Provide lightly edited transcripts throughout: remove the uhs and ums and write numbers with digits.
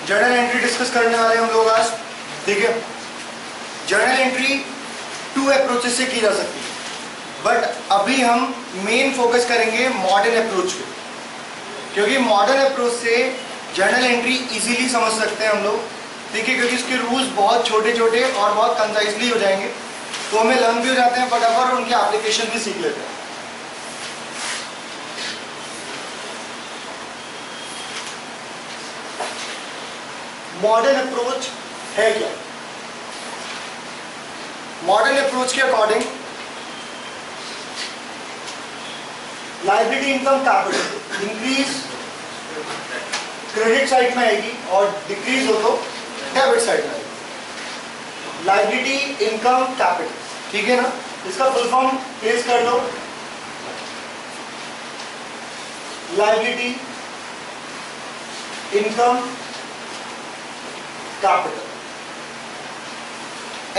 Journal entry discuss करने वाले हैं हम लोग आज। ठीक है, जर्नल एंट्री 2 अप्रोचेस से की जा सकती है, बट अभी हम मेन फोकस करेंगे मॉडर्न अप्रोच पे, क्योंकि मॉडर्न अप्रोच से जर्नल एंट्री इजीली समझ सकते हैं हम लोग। ठीक है, क्योंकि इसके रूल्स बहुत छोटे छोटे और बहुत कंसाइजली हो जाएंगे, तो हमें लर्न भी हो जाते हैं फटाफट और उनकी एप्लीकेशन भी सीख लेते हैं। मॉडर्न अप्रोच है क्या? मॉडर्न अप्रोच के according liability income capital increase credit side में आएगी और डिक्रीज हो तो डेबिट साइड में आएगी। लायबिलिटी इनकम कैपिटल, ठीक है ना? इसका फुल फॉर्म प्लेस कर लो, लायबिलिटी इनकम कैपिटल।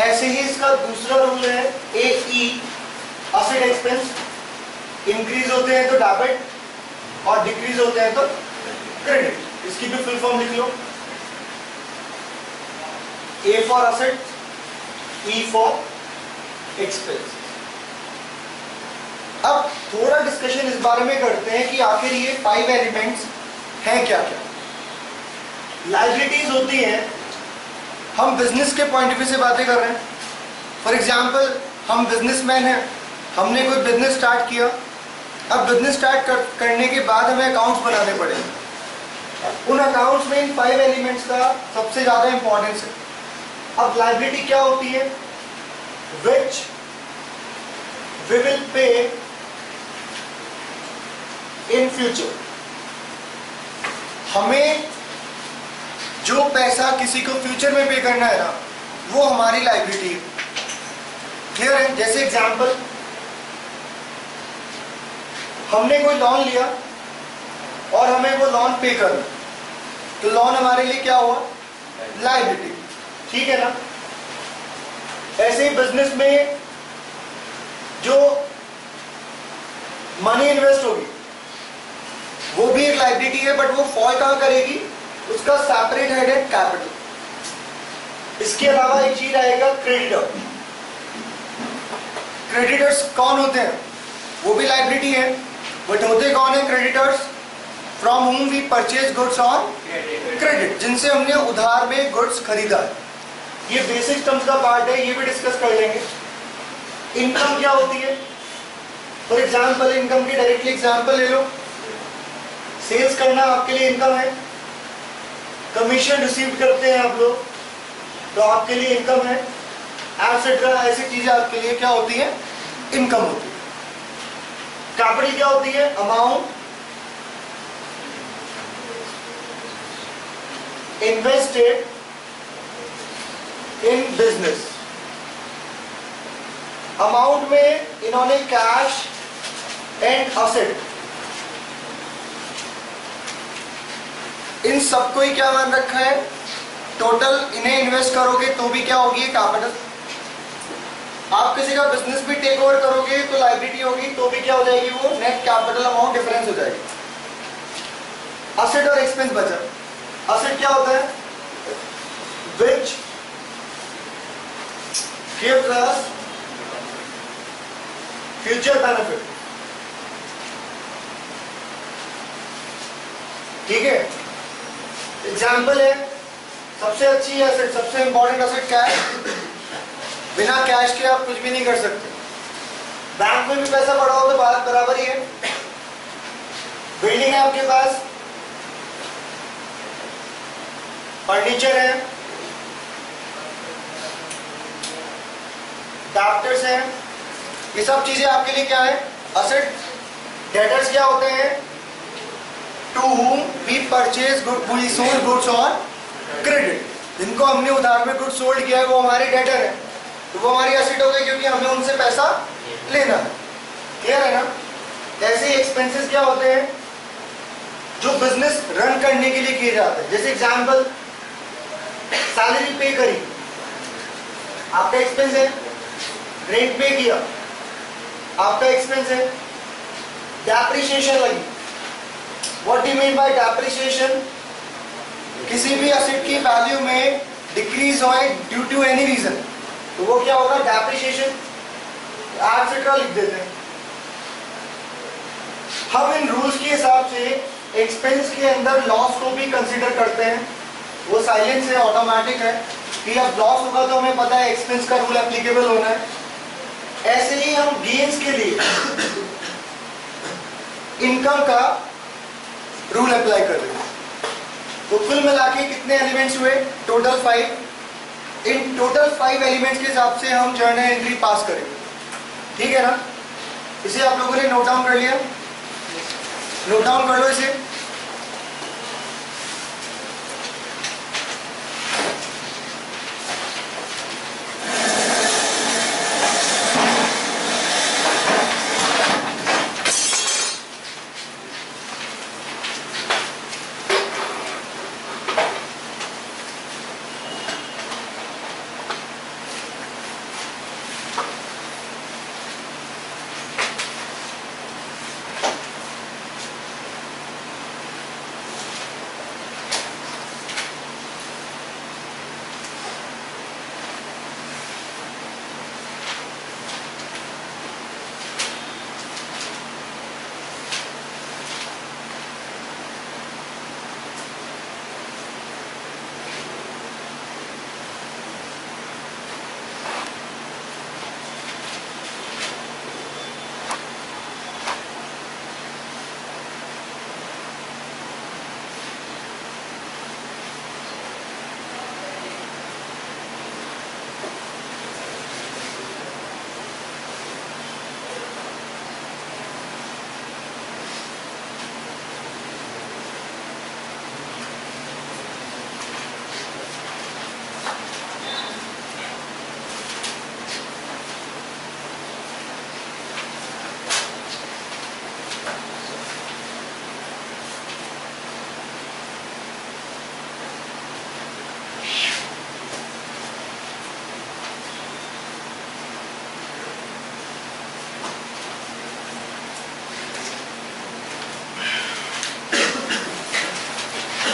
ऐसे ही इसका दूसरा रूल है AE, एसेट एक्सपेंस। इंक्रीज होते हैं तो डेबिट और डिक्रीज होते हैं तो क्रेडिट। इसकी भी फुल फॉर्म लिख लो, A for asset, E for expense. अब थोड़ा डिस्कशन इस बारे में करते हैं कि आखिर ये 5 एलिमेंट्स हैं क्या क्या। लायबिलिटीज होती हैं, हम बिजनेस के पॉइंट ऑफ व्यू से बातें कर रहे हैं। फॉर एग्जाम्पल, हम बिजनेसमैन हैं, हमने कोई बिजनेस स्टार्ट किया। अब बिजनेस स्टार्ट करने के बाद हमें अकाउंट्स बनाने पड़ेंगे। उन अकाउंट्स में इन 5 एलिमेंट्स का सबसे ज्यादा इंपॉर्टेंस है। अब लायबिलिटी क्या होती है? Which we will pay in future. हमें जो पैसा किसी को फ्यूचर में पे करना है ना, वो हमारी लायबिलिटी है। क्लियर है? जैसे एग्जांपल, हमने कोई लोन लिया और हमें वो लोन पे करना, तो लोन हमारे लिए क्या हुआ? लायबिलिटी। ठीक है ना? ऐसे ही बिजनेस में जो मनी इन्वेस्ट होगी वो भी एक लायबिलिटी है, बट वो फॉल कहां करेगी? उसका सेपरेट हेड है कैपिटल। इसके अलावा एक चीज आएगा क्रेडिटर। क्रेडिटर्स कौन होते हैं? वो भी लायबिलिटी है, बट होते कौन है creditors? From whom we purchase goods on credit, जिनसे हमने उधार में गुड्स खरीदा है। ये बेसिक टर्म्स का पार्ट है, ये भी डिस्कस कर लेंगे। इनकम क्या होती है? फॉर एग्जाम्पल, इनकम की डायरेक्टली एग्जाम्पल ले लो। सेल्स करना आपके लिए इनकम है, कमीशन रिसीव करते हैं आप लोग, तो आपके लिए इनकम है। एटसेट्रा, ऐसी चीजें आपके लिए क्या होती है? इनकम होती है। कैपिटल क्या होती है? Amount invested in business. Amount में इन्होंने कैश एंड असेट, इन सबको ही क्या मान रखा है? टोटल इन्हें इन्वेस्ट करोगे तो भी क्या होगी? कैपिटल। आप किसी का बिजनेस भी टेक ओवर करोगे तो लायबिलिटी होगी, तो भी क्या हो जाएगी? वो नेट कैपिटल अमाउंट डिफरेंस हो जाएगी। असेट और एक्सपेंस बचा। असेट क्या होता है? Which gives us future benefit. ठीक है? एग्जाम्पल है, सबसे अच्छी एसेट, सबसे इंपॉर्टेंट एसेट क्या है? बिना कैश के आप कुछ भी नहीं कर सकते। बैंक में भी पैसा पड़ा हो तो बात बराबर ही है। बिल्डिंग है आपके पास, फर्नीचर है, डॉक्टर्स हैं, ये सब चीजें आपके लिए क्या है? असेट। डेटर्स क्या होते हैं? To whom we purchase good, we sold goods on credit। जिनको हमने उधार में गुड्स सोल्ड किया है वो हमारे डेटर है, तो वो हमारी एसेट हो गई, क्योंकि हमें उनसे पैसा लेना है। क्लियर है ना? ऐसे ही एक्सपेंसेस क्या होते हैं? जो बिजनेस रन करने के लिए किए जाते हैं। जैसे एग्जांपल, सैलरी पे करी, आपका एक्सपेंस है। रेंट पे किया, आपका एक्सपेंस है। डेप्रिसिएशन लगी, what do you mean by depreciation? किसी भी एसेट की वैल्यू में डिक्रीज होए ड्यू टू एनी रीजन, तो वो क्या होगा, डेप्रिसिएशन, एटसेट्रा लिख देते हैं। हम इन रूल्स के हिसाब से एक्सपेंस के अंदर लॉस को भी कंसीडर करते हैं। वो साइलेंस है, ऑटोमेटिक है कि अब लॉस होगा तो हमें पता है एक्सपेंस का रूल एप्लीकेबल होना है। ऐसे ही हम गेन्स के लिए इनकम का रूल अप्लाई कर रहे हैं। तो कुल मिला के कितने एलिमेंट्स हुए, टोटल 5। इन टोटल 5 एलिमेंट्स के हिसाब से हम जर्नल एंट्री पास करेंगे, ठीक है ना। इसे आप लोगों ने नोट डाउन कर लिया, नोट डाउन कर लो इसे।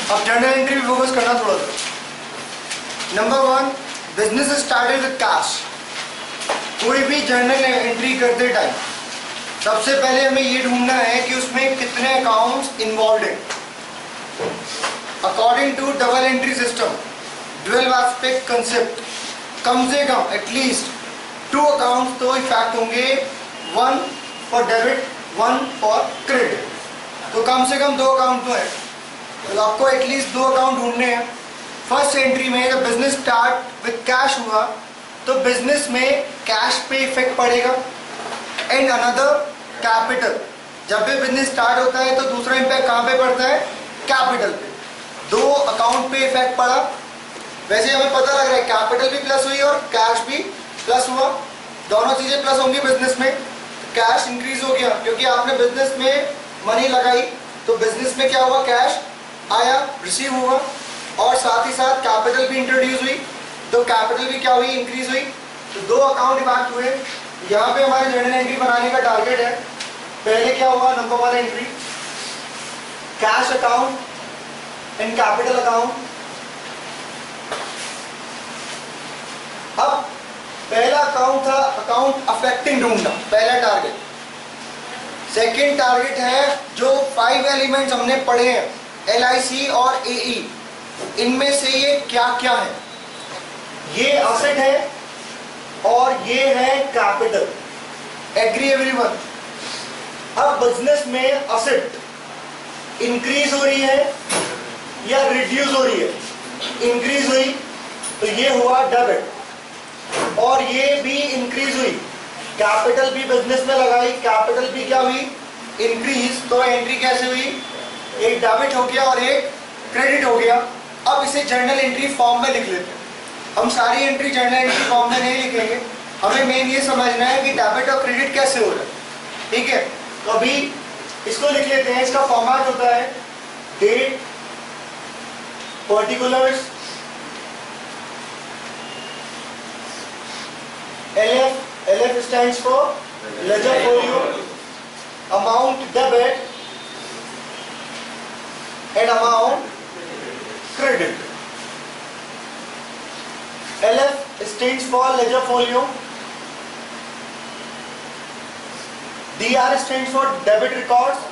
अब जर्नल एंट्री पे फोकस करना थोड़ा सा। Number 1, business started with cash. कोई भी जर्नल एंट्री करते टाइम सबसे पहले हमें ये ढूंढना है कि उसमें कितने अकाउंट्स इन्वॉल्व हैं। According to double entry system, dual aspect concept, कम से कम एटलीस्ट 2 अकाउंट्स तो इफेक्ट होंगे, 1 फॉर डेबिट, 1 फॉर क्रेडिट। तो कम से कम 2 अकाउंट तो है, तो आपको एटलीस्ट 2 अकाउंट ढूंढने हैं। फर्स्ट एंट्री में जब बिजनेस स्टार्ट विद कैश हुआ तो बिजनेस में कैश पे इफेक्ट पड़ेगा एंड अनदर कैपिटल। जब भी बिजनेस स्टार्ट होता है तो दूसरा इम्पैक्ट कहाँ पे पड़ता है, कैपिटल पे। 2 अकाउंट पे इफेक्ट पड़ा। वैसे हमें पता लग रहा है कैपिटल भी प्लस हुई और कैश भी प्लस हुआ, दोनों चीजें प्लस होंगी बिजनेस में। कैश इंक्रीज हो गया क्योंकि आपने बिजनेस में मनी लगाई, तो बिजनेस में क्या हुआ, कैश आया, रिसीव हुआ, और साथ ही साथ कैपिटल भी इंट्रोड्यूस हुई, तो कैपिटल भी क्या हुई, इंक्रीज हुई। तो 2 अकाउंट इफेक्ट हुए। यहाँ पे हमारे जर्नल एंट्री बनाने का टारगेट है। पहले क्या हुआ, number 1 entry cash account and capital account. अब पहला अकाउंट था अकाउंट अफेक्टिंग ढूंढना, पहला टारगेट। सेकेंड टारगेट है जो 5 एलिमेंट्स हमने पढ़े हैं, LIC और AE, इनमें से ये क्या क्या है। ये असेट है और ये है कैपिटल। Agree everyone. अब बिजनेस में असेट इंक्रीज हो रही है या रिड्यूस हो रही है, इंक्रीज हुई तो ये हुआ डेबिट, और ये भी इंक्रीज हुई, कैपिटल भी बिजनेस में लगाई, कैपिटल भी क्या हुई, इंक्रीज। तो एंट्री कैसे हुई, एक डेबिट हो गया और एक क्रेडिट हो गया। अब इसे जर्नल एंट्री फॉर्म में लिख लेते हैं। हम सारी एंट्री जर्नल एंट्री फॉर्म में नहीं लिखेंगे, हमें मेन ये समझना है कि डेबिट और क्रेडिट कैसे हो रहा है, ठीक है। तो अभी इसको लिख लेते हैं। इसका फॉर्मेट होता है date, particulars, LF stands for ledger folio, amount debit and amount credit। Credit. LF stands for ledger folio, DR stands for debit records,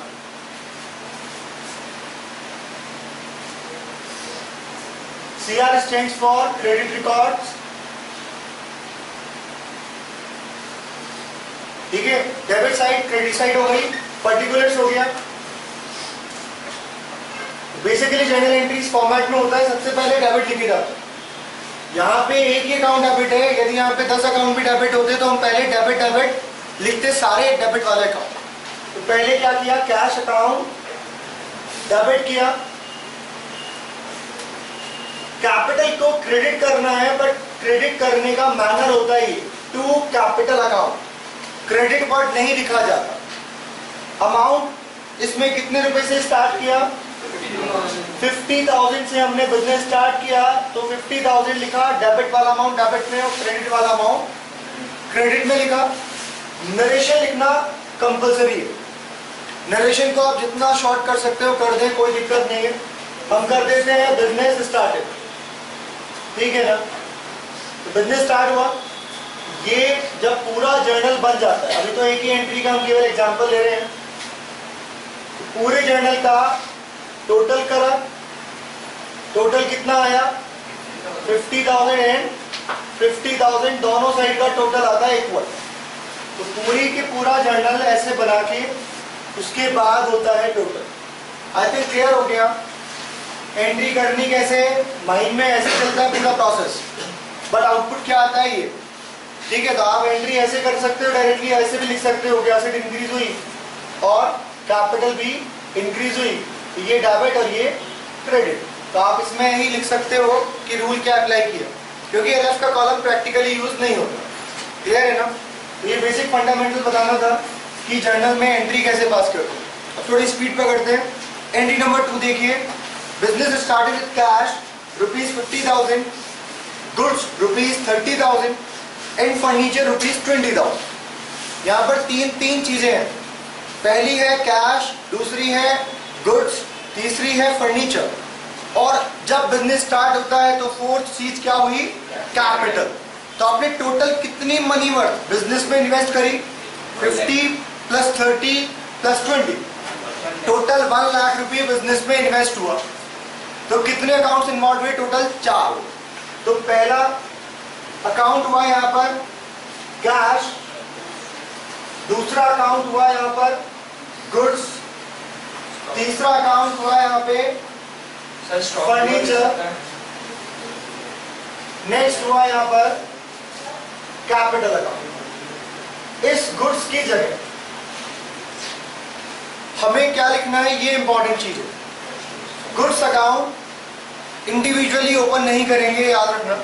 CR stands for credit records। ठीक है, डेबिट साइड क्रेडिट साइड हो गई, particulars हो गया। Basically journal entries format में होता है, सबसे पहले डेबिट लिखे जाते हैं। यहाँ पे एक ही अकाउंट डेबिट है, यदि यहाँ पे 10 अकाउंट भी डेबिट होते तो हम पहले डेबिट डेबिट लिखते सारे डेबिट वाले अकाउंट। तो पहले क्या किया, कैश अकाउंट डेबिट किया। कैपिटल को क्रेडिट करना है, बट क्रेडिट करने का मैनर होता है to capital account, credit word नहीं लिखा जाता। अमाउंट इसमें कितने रुपए से स्टार्ट किया, 50,000 से हमने बिजनेस स्टार्ट किया, तो 50,000 लिखा, डेबिट वाला अमाउंट डेबिट में और क्रेडिट वाला अमाउंट क्रेडिट में लिखा। नरेशन लिखना कंपल्सरी है, नरेशन को आप जितना शॉर्ट कर सकते हो कर दें, कोई दिक्कत नहीं है। हम कर देते हैं बिजनेस स्टार्टेड, ठीक है ना। तो बिजनेस स्टार्ट हुआ, ये जब पूरा जर्नल बन जाता है, अभी तो एक ही एंट्री का हम केवल एग्जांपल ले रहे हैं, पूरे जर्नल का टोटल करा, टोटल कितना आया 50,000 एंड 50,000 दोनों साइड का टोटल आता है इक्वल। तो पूरी के पूरा जर्नल ऐसे बना के उसके बाद होता है टोटल। आई थिंक क्लियर हो गया। एंट्री करनी कैसे, माइंड में ऐसे चलता है पूरा प्रोसेस, बट आउटपुट क्या आता है ये, ठीक है। तो आप एंट्री ऐसे कर सकते हो, डायरेक्टली ऐसे भी लिख सकते हो कि एसेट इंक्रीज हुई और कैपिटल भी इंक्रीज हुई, ये डेबिट और ये क्रेडिट। तो आप इसमें ही लिख सकते हो कि रूल क्या अप्लाई किया, क्योंकि LF का कॉलम प्रैक्टिकली यूज नहीं होता। क्लियर है ना। तो ये बेसिक फंडामेंटल बताना था कि जर्नल में एंट्री कैसे पास करते हैं। अब थोड़ी स्पीड पे करते हैं। एंट्री नंबर 2 देखिए, business started with cash ₹50,000, goods ₹30,000 and furniture ₹20,000। यहाँ पर तीन चीजें हैं, पहली है कैश, दूसरी है गुड्स, तीसरी है फर्नीचर। और जब बिजनेस स्टार्ट होता है तो फोर्थ चीज क्या हुई, कैपिटल। तो आपने टोटल कितनी मनी वर्थ बिजनेस में इन्वेस्ट करी, 50 + 30 + 20, टोटल 1 लाख रुपये बिजनेस में इन्वेस्ट हुआ। तो कितने अकाउंट्स इन्वॉल्व हुए, टोटल 4। तो पहला अकाउंट हुआ यहाँ पर कैश, दूसरा अकाउंट हुआ यहाँ पर गुड्स, तीसरा अकाउंट हुआ यहाँ पे फर्नीचर, नेक्स्ट हुआ यहाँ पर कैपिटल अकाउंट। इस गुड्स की जगह हमें क्या लिखना है, ये इंपॉर्टेंट चीज है। गुड्स अकाउंट इंडिविजुअली ओपन नहीं करेंगे, याद रखना।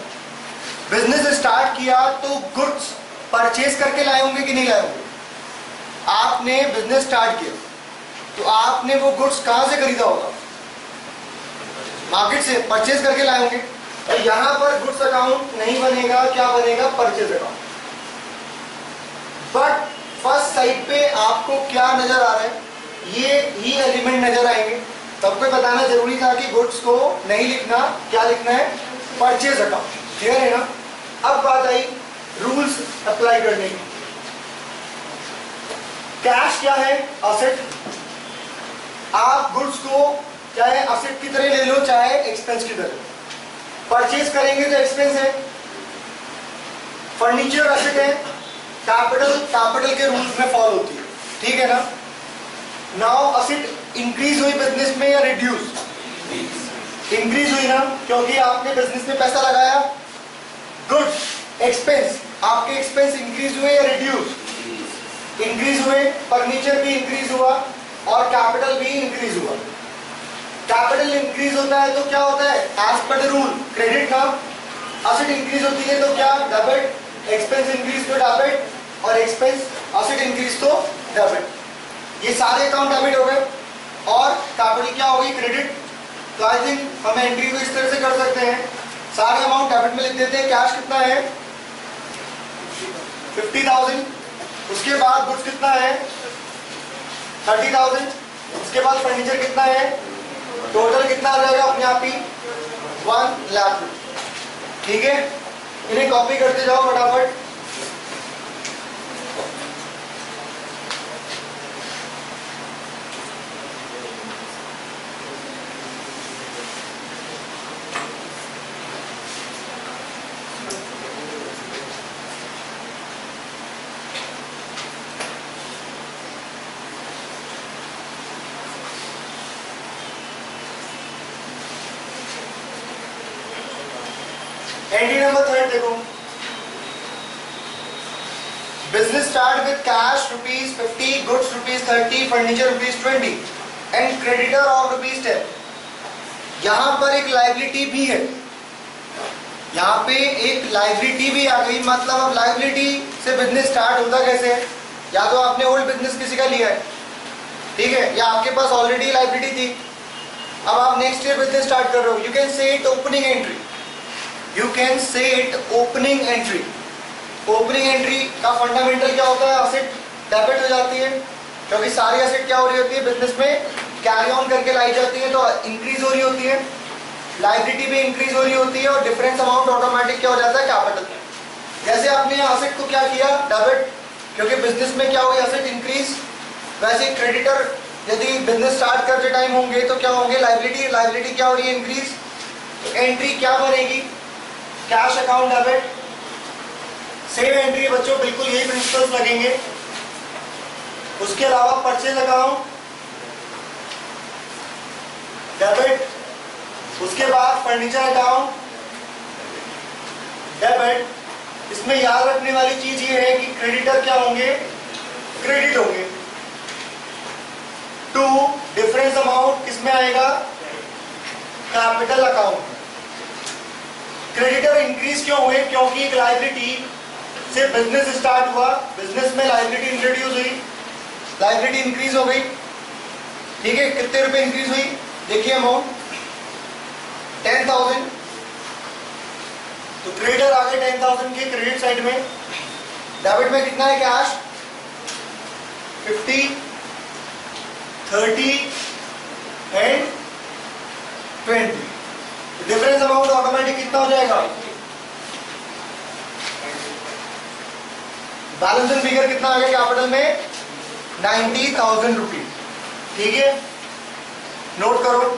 बिजनेस स्टार्ट किया तो गुड्स परचेज करके लाए होंगे कि नहीं लाए होंगे। आपने बिजनेस स्टार्ट किया तो आपने वो गुड्स कहां से खरीदा होगा, मार्केट से परचेज करके लाए होंगे। तो यहां पर गुड्स अकाउंट नहीं बनेगा, क्या बनेगा, purchase account. But first side पे आपको क्या नजर आ रहा है, ये ही एलिमेंट नजर आएंगे। तो आपको बताना जरूरी था कि गुड्स को नहीं लिखना, क्या लिखना है, परचेज अकाउंट। क्लियर है ना। अब बात आई रूल्स अप्लाई करने की। कैश क्या है, असेट। आप गुड्स को चाहे असेट की तरह ले लो, चाहे एक्सपेंस की तरह। परचेज करेंगे तो एक्सपेंस है, फर्नीचर असेट है, कैपिटल के रूल्स में फॉलो होती है, ठीक है ना। नाउ असेट इंक्रीज हुई बिजनेस में या रिड्यूस, इंक्रीज हुई ना, क्योंकि आपने बिजनेस में पैसा लगाया। गुड्स एक्सपेंस, आपके एक्सपेंस इंक्रीज हुए या रिड्यूस, इंक्रीज हुए। फर्नीचर भी इंक्रीज हुआ और कैपिटल भी इंक्रीज हुआ। कैपिटल इंक्रीज होता है तो क्या होता है, as per the rule credit का। असेट इंक्रीज होती है तो क्या, डेबिट। एक्सपेंस इंक्रीज तो डेबिट और एक्सपेंस असेट इंक्रीज तो डेबिट। ये सारे अकाउंट डेबिट हो गए और कैपिटल क्या होगी, क्रेडिट। तो आई थिंक हम एंट्री को इस तरह से कर सकते हैं, सारे अमाउंट डेबिट में लिख देते हैं। कैश कितना है 50,000, उसके बाद गुड्स कितना है 30,000, उसके बाद फर्नीचर कितना है, टोटल कितना आ जाएगा अपने आप ही 1 लाख। ठीक है, इन्हें कॉपी करते जाओ फटाफट। एंट्री नंबर 3 देखो, business start with cash ₹50, goods ₹30, furniture ₹20 and creditor of ₹10। यहां पर एक लायबिलिटी भी है, यहाँ पे एक लायबिलिटी भी आ गई। मतलब अब लायबिलिटी से बिजनेस स्टार्ट होता कैसे है? या तो आपने ओल्ड बिजनेस किसी का लिया है, ठीक है, या आपके पास ऑलरेडी लायबिलिटी थी, अब आप नेक्स्ट ईयर बिजनेस स्टार्ट कर रहे हो। You can say it opening entry, you can say it opening entry. Opening entry का फंडामेंटल क्या होता है? एसेट डेबिट हो जाती है, क्योंकि सारी एसेट क्या हो रही होती है बिजनेस में, कैरी ऑन करके लाई जाती है, तो इंक्रीज हो रही होती है, लायबिलिटी भी इंक्रीज हो रही होती है, और डिफरेंस अमाउंट ऑटोमेटिक क्या हो जाता है? कैपिटल। जैसे आपने एसेट को क्या किया? डेबिट, क्योंकि बिजनेस में क्या हुई? Asset increase. वैसे क्रेडिटर यदि बिजनेस स्टार्ट करते टाइम होंगे तो क्या होंगे? लायबिलिटी, लायबिलिटी क्या हो रही है? इंक्रीज। तो एंट्री क्या बनेगी? Cash account debit. Same entry बच्चों, बिल्कुल यही प्रिंसिपल्स लगेंगे। उसके अलावा परचेज अकाउंट डेबिट, उसके बाद फर्नीचर अकाउंट डेबिट। इसमें याद रखने वाली चीज ये है कि क्रेडिटर क्या होंगे? क्रेडिट होंगे। टू डिफरेंस अमाउंट किसमें आएगा? Capital account. क्रेडिटर इंक्रीज क्यों हुए? क्योंकि एक लायबिलिटी से बिजनेस स्टार्ट हुआ, बिजनेस में लायबिलिटी इंट्रोड्यूस हुई, लायबिलिटी इंक्रीज हो गई। ठीक है, कितने रुपए इंक्रीज हुई? देखिए अमाउंट 10,000, तो क्रेडिटर आ गए 10,000 के क्रेडिट साइड में। डेबिट में कितना है? Cash 50, 30 and 20। Difference amount automatic कितना हो जाएगा? बैलेंस इन फिगर कितना आ गया कैपिटल में? 90,000 रुपीज। ठीक है, नोट करो।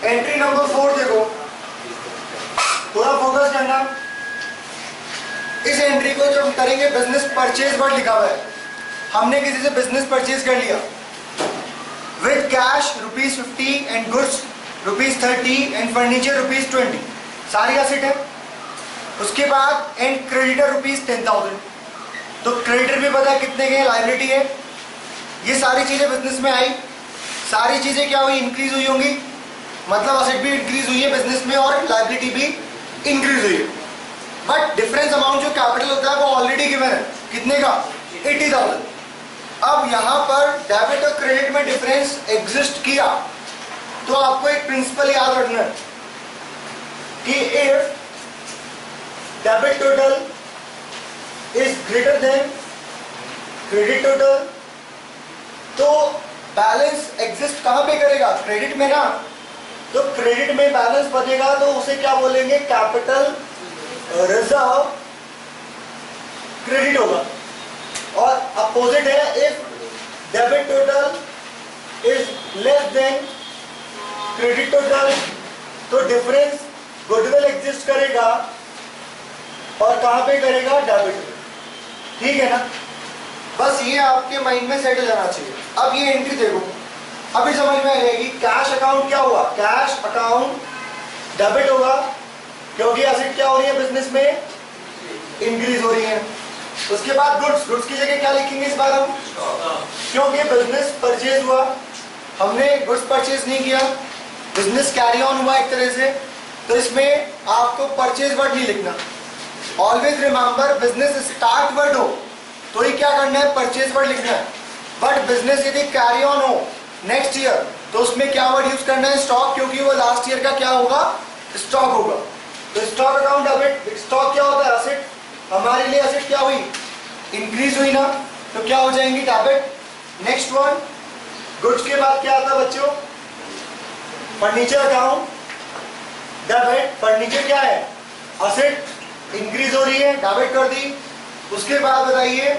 एंट्री नंबर 4 देखो, थोड़ा फोकस करना। इस एंट्री को जब करेंगे, बिजनेस परचेज वर्ड लिखा हुआ है, हमने किसी से बिजनेस परचेज कर लिया with cash ₹50 and goods ₹30 and furniture ₹20, सारी एसेट है। उसके बाद एंड क्रेडिटर ₹10,000, तो क्रेडिटर भी पता है कितने के? लायबिलिटी है। ये सारी चीजें बिजनेस में आई, सारी चीजें क्या हुई? इंक्रीज हुई होंगी, मतलब एसेट भी इंक्रीज हुई है बिजनेस में और लायबिलिटी भी इंक्रीज हुई है। बट डिफरेंस अमाउंट जो कैपिटल होता है वो ऑलरेडी गिवन है, कितने का? 80,000। अब यहां पर डेबिट और क्रेडिट में डिफरेंस एग्जिस्ट किया, तो आपको एक प्रिंसिपल याद रखना है कि if debit total is greater then credit total, तो बैलेंस एग्जिस्ट कहां पे करेगा? क्रेडिट में ना। तो क्रेडिट में बैलेंस बनेगा तो उसे क्या बोलेंगे? कैपिटल रिजर्व क्रेडिट होगा। और अपोजिट है, if debit total is less than credit total, तो डिफरेंस गुडविल एग्जिस्ट करेगा, और कहां पे करेगा? डेबिट। ठीक है ना, बस ये आपके माइंड में सेट हो जाना चाहिए। अब ये एंट्री देखो, अभी समझ में आ जाएगी। कैश अकाउंट क्या हुआ? कैश अकाउंट डेबिट होगा, क्योंकि एसेट क्या हो रही है बिजनेस में? इंक्रीज हो रही है। उसके बाद गुड्स, गुड्स की जगह क्या लिखेंगे इस बार हम? क्योंकि बिजनेस परचेज हुआ, हमने गुड्स परचेज नहीं किया, बिजनेस कैरी ऑन हुआ एक तरह से, तो इसमें आपको परचेज वर्ड नहीं लिखना। Always remember, business start word हो तो ही क्या करना है? परचेज वर्ड लिखना है। बट बिजनेस यदि कैरी ऑन हो नेक्स्ट ईयर, तो उसमें क्या वर्ड यूज करना है? स्टॉक, क्योंकि वो लास्ट ईयर का क्या होगा? स्टॉक होगा। तो स्टॉक अकाउंट डेबिट, स्टॉक क्या होता है? असेट। हमारे लिए असेट क्या हुई? इंक्रीज हुई ना, तो क्या हो जाएंगी? डेबिट। नेक्स्ट वन, गुड्स के बाद क्या आता है बच्चों? Furniture account debit. फर्नीचर क्या है? असेट, इंक्रीज हो रही है, डेबिट कर दी। उसके बाद बताइए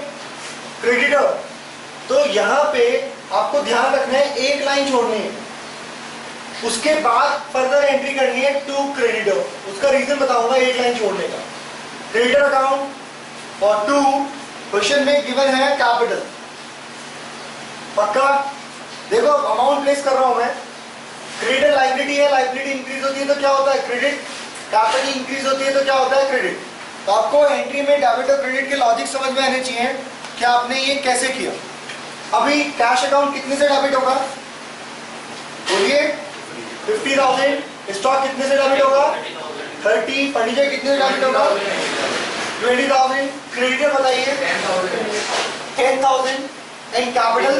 क्रेडिटर। तो यहां पे आपको ध्यान रखना है, एक लाइन छोड़नी है, उसके बाद फर्दर एंट्री करनी है टू क्रेडिटर। उसका रीजन बताऊंगा एक लाइन छोड़ने का। क्रेडिटर अकाउंट और टू, क्वेश्चन में गिवन है कैपिटल। पक्का? देखो अमाउंट प्लेस कर रहा हूं मैं। क्रेडिटर लाइबिलिटी है, लाइबिलिटी इंक्रीज होती है तो क्या होता है? क्रेडिट। कैपिटल इंक्रीज होती है तो क्या होता है? क्रेडिट। तो आपको एंट्री में डेबिट और क्रेडिट के लॉजिक समझ में आने चाहिए कि आपने ये कैसे किया। अभी कैश अकाउंट कितने से डेबिट होगा? बोलिए 50,000। स्टॉक कितने से डेबिट होगा? 30। फर्नीचर कितने से डेबिट होगा? 20,000। क्रेडिटर बताइए 10,000 एंड कैपिटल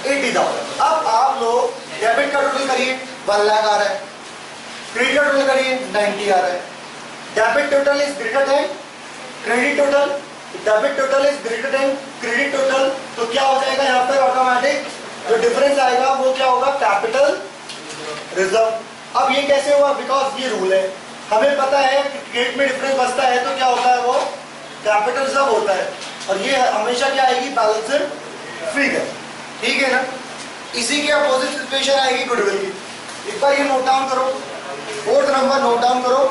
80,000। अब आप लोग डेबिट का टोटल करिए, 1 लाख आ रहा है। क्रेडिट का टोटल करिए, 90 आ रहा है। Debit total is greater then credit total, debit total is greater then credit total. तो क्या हो जाएगा यहाँ पर? ऑटोमेटिक जो डिफरेंस आएगा वो क्या होगा? Capital reserve. अब ये कैसे हुआ? बिकॉज ये रूल है, हमें पता है कि क्रेडिट में डिफरेंस बचता है तो क्या होता है? वो कैपिटल रिजर्व होता है। और ये हमेशा क्या आएगी? Balanced figure. ठीक है ना? इसी के अपोजिट सिचुएशन आएगी गुडविल की। एक बार ये नोट डाउन करो, 4th नंबर नोट डाउन करो।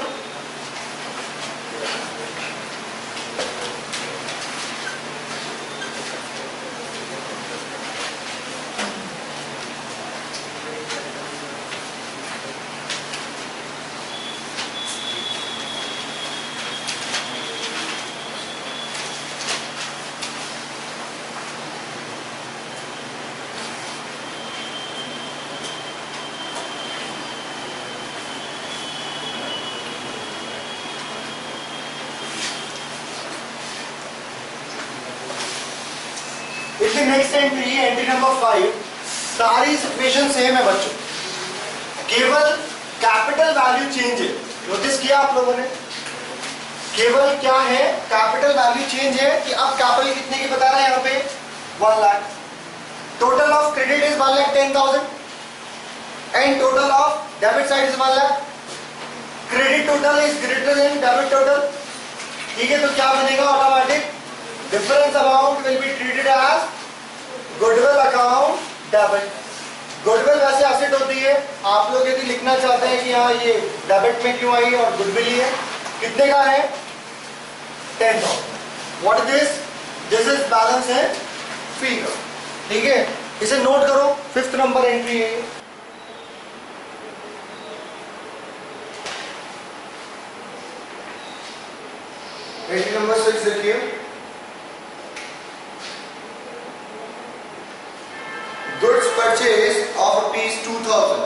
Next entry, entry number 5। सारी सिचुएशन सेम है बच्चों, केवल कैपिटल वैल्यू चेंज है। नोटिस किया आप लोगों ने? केवल क्या है? कैपिटल वैल्यू चेंज है कि अब कैपिटल कितने की बता रहा है यहाँ पे? 1 lakh. Total of credit is 1,10,000 and total of debit side is 1 lakh. Credit total is greater than debit total. ठीक है, तो क्या बनेगा? Automatic difference amount will be treated as goodwill account debit. Goodwill वैसे एसेट होती है, आप लोग यदि लिखना चाहते हैं कि हाँ ये डेबिट में क्यों आई और गुडविल ही है, कितने का है? 10,000। What is this? This is balance है फिगर। ठीक है, इसे नोट करो, 5th नंबर एंट्री है। एंट्री नंबर 6 देखिए, goods purchase of ₹2,000।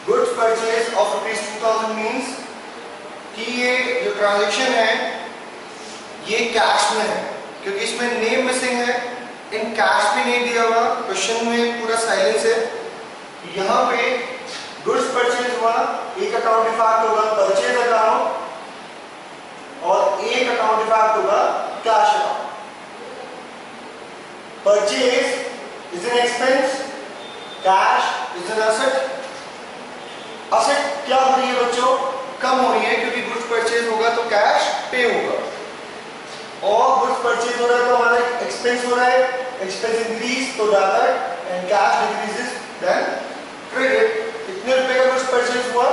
Goods purchase of ₹2,000 means कि ये जो ट्रांजेक्शन है ये कैश में है, क्योंकि इसमें नेम मिसिंग है, इन कैश भी नहीं दिया हुआ, क्वेश्चन में पूरा साइलेंस है। यहाँ पे गुड्स परचेज हुआ, एक अकाउंट इफेक्ट होगा परचेज अकाउंट और एक अकाउंट इफेक्ट होगा cash account. Purchase is an expense, cash is an asset। asset क्या हो रही है बच्चों? कम हो रही है, क्योंकि गुड्स परचेज होगा तो कैश पे होगा, और गुड्स परचेज हो रहा है तो हमारा एक्सपेंस हो रहा है, एक्सपेंस इंक्रीज तो debit and cash decreases then credit. कितने रुपए का गुड्स परचेज हुआ?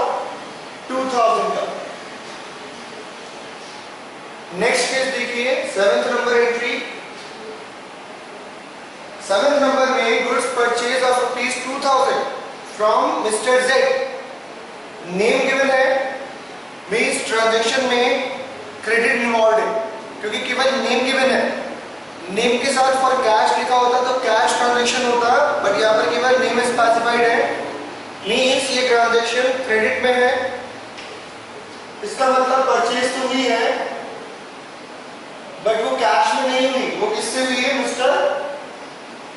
2,000 का। नेक्स्ट केस देखिए, 7th number entry. 7th number में goods purchase of ₹2,000 from mister Z। Name given है, मीन्स ट्रांजैक्शन में क्रेडिट इन्वॉल्व है, क्योंकि केवल नेम गिवन है। नेम के साथ फॉर कैश लिखा होता तो कैश ट्रांजैक्शन होता, बट यहाँ पर केवल नेम स्पेसिफाइड है, मीन्स ये ट्रांजैक्शन क्रेडिट में है। इसका मतलब परचेज तो हुई है बट वो कैश में नहीं हुई, वो किससे हुई है? Mister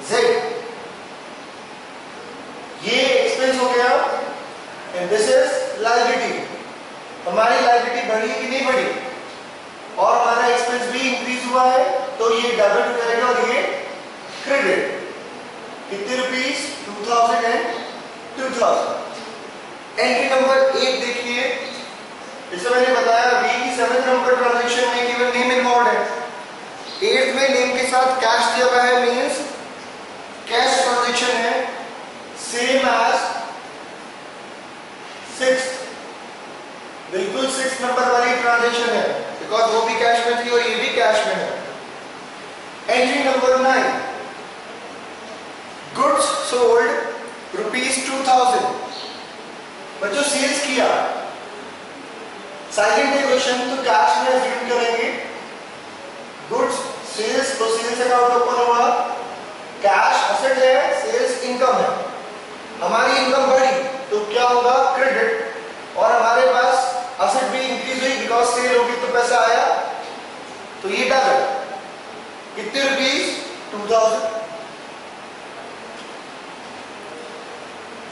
Z। नहीं बढ़ी और हमारा एक्सपेंस भी इंक्रीज हुआ है, तो ये डेबिट हो जाएगा और ये क्रेडिट। कितने रुपीस? 2000 एंड 2000। एंट्री नंबर 1 देखिए, जैसे मैंने बताया अभी कि 7th नंबर ट्रांजैक्शन में केवल नेम इन्वॉल्व है, 8th में नेम के साथ कैश दिया हुआ है, मींस कैश ट्रांजैक्शन है, सेम एज 6th, बिल्कुल 6th नंबर वाली ट्रांजैक्शन है, बिकॉज वो भी कैश में थी और ये भी कैश में है। Entry number 9, goods sold ₹2000। बच्चों सेल्स किया, साइलेंट है क्वेश्चन, तो कैश में अज्यूम करेंगे। गुड्स सेल्स, तो सेल्स अकाउंट ओपन हुआ, कैश असेट है, सेल्स इनकम है, हमारी इनकम बढ़ी तो क्या होगा? क्रेडिट, और हमारे पास असेट भी इंक्रीज हुई बिकॉज सेल होगी तो पैसा आया, तो ये डेबिट। कितने रुपीस? 2000।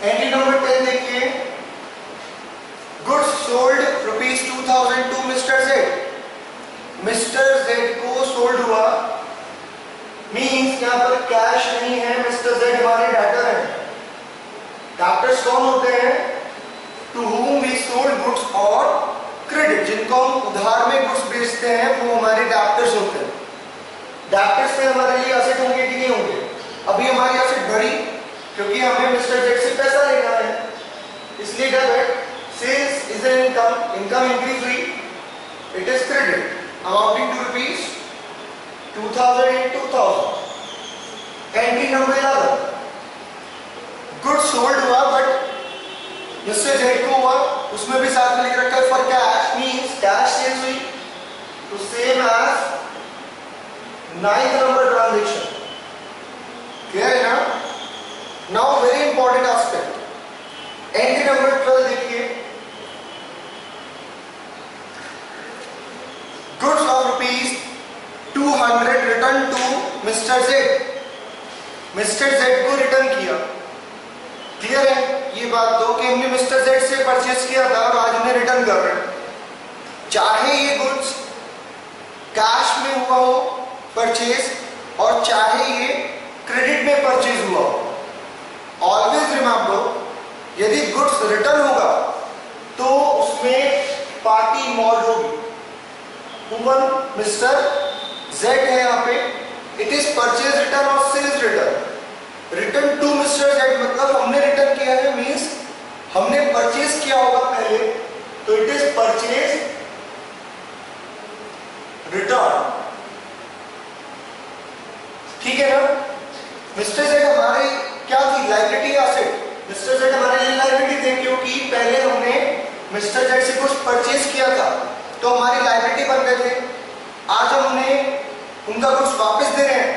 एंट्री नंबर 10 देखिए, goods sold ₹2000 to mister Z. Mister Z को सोल्ड हुआ, मींस यहां पर कैश नहीं है, मिस्टर जेड हमारे डेटर हैं। डेटर्स कौन होते हैं? To whom we sold goods और क्रेडिट, जिनको हम उधार में गुड्स बेचते हैं वो हमारे डेटर्स होते हैं। डेटर्स में हमारे लिए असेट होंगे कि नहीं होंगे? अभी हमारी असेट बढ़ी क्योंकि हमें मिस्टर जेड से पैसा लेना है, इसलिए debit. Sales is an income, income increase हुई, it is credit amounting to ₹2000 and 2000। Entry number 11, goods sold हुआ बट जिससे जेड को हुआ उसमें भी साथ में लिख रखा है for cash, means cash sales हुई, तो same as 9th number transaction. Clear है ना? Now very important aspect, entry number 12 देखिए, goods of ₹200 return to mister Z. Mister Z को रिटर्न किया। क्लियर है ये बात तो कि हमने मिस्टर जेड से परचेस किया था और आज उन्हें रिटर्न कर रहे हैं, चाहे ये गुड्स कैश में हुआ हो परचेज और चाहे ये क्रेडिट में परचेज हुआ हो। ऑलवेज रिमेंबर, यदि गुड्स रिटर्न होगा तो उसमें पार्टी इन्वॉल्व होगी। हुमन मिस्टर जेड है यहाँ पे, इट इज परचेज रिटर्न और sales return. Return to mister Z मतलब हमने रिटर्न किया है, मींस हमने परचेज किया होगा पहले, तो इट इज परचेज रिटर्न। ठीक है ना? मिस्टर जेड हमारे क्या थी? लायबिलिटी या एसेट? मिस्टर जेड हमारे लिए लायबिलिटी थे क्योंकि पहले हमने मिस्टर जेड से कुछ परचेज किया था तो हमारी लायबिलिटी बन गए थे। आज हम उन्हें उनका कुछ वापस दे रहे हैं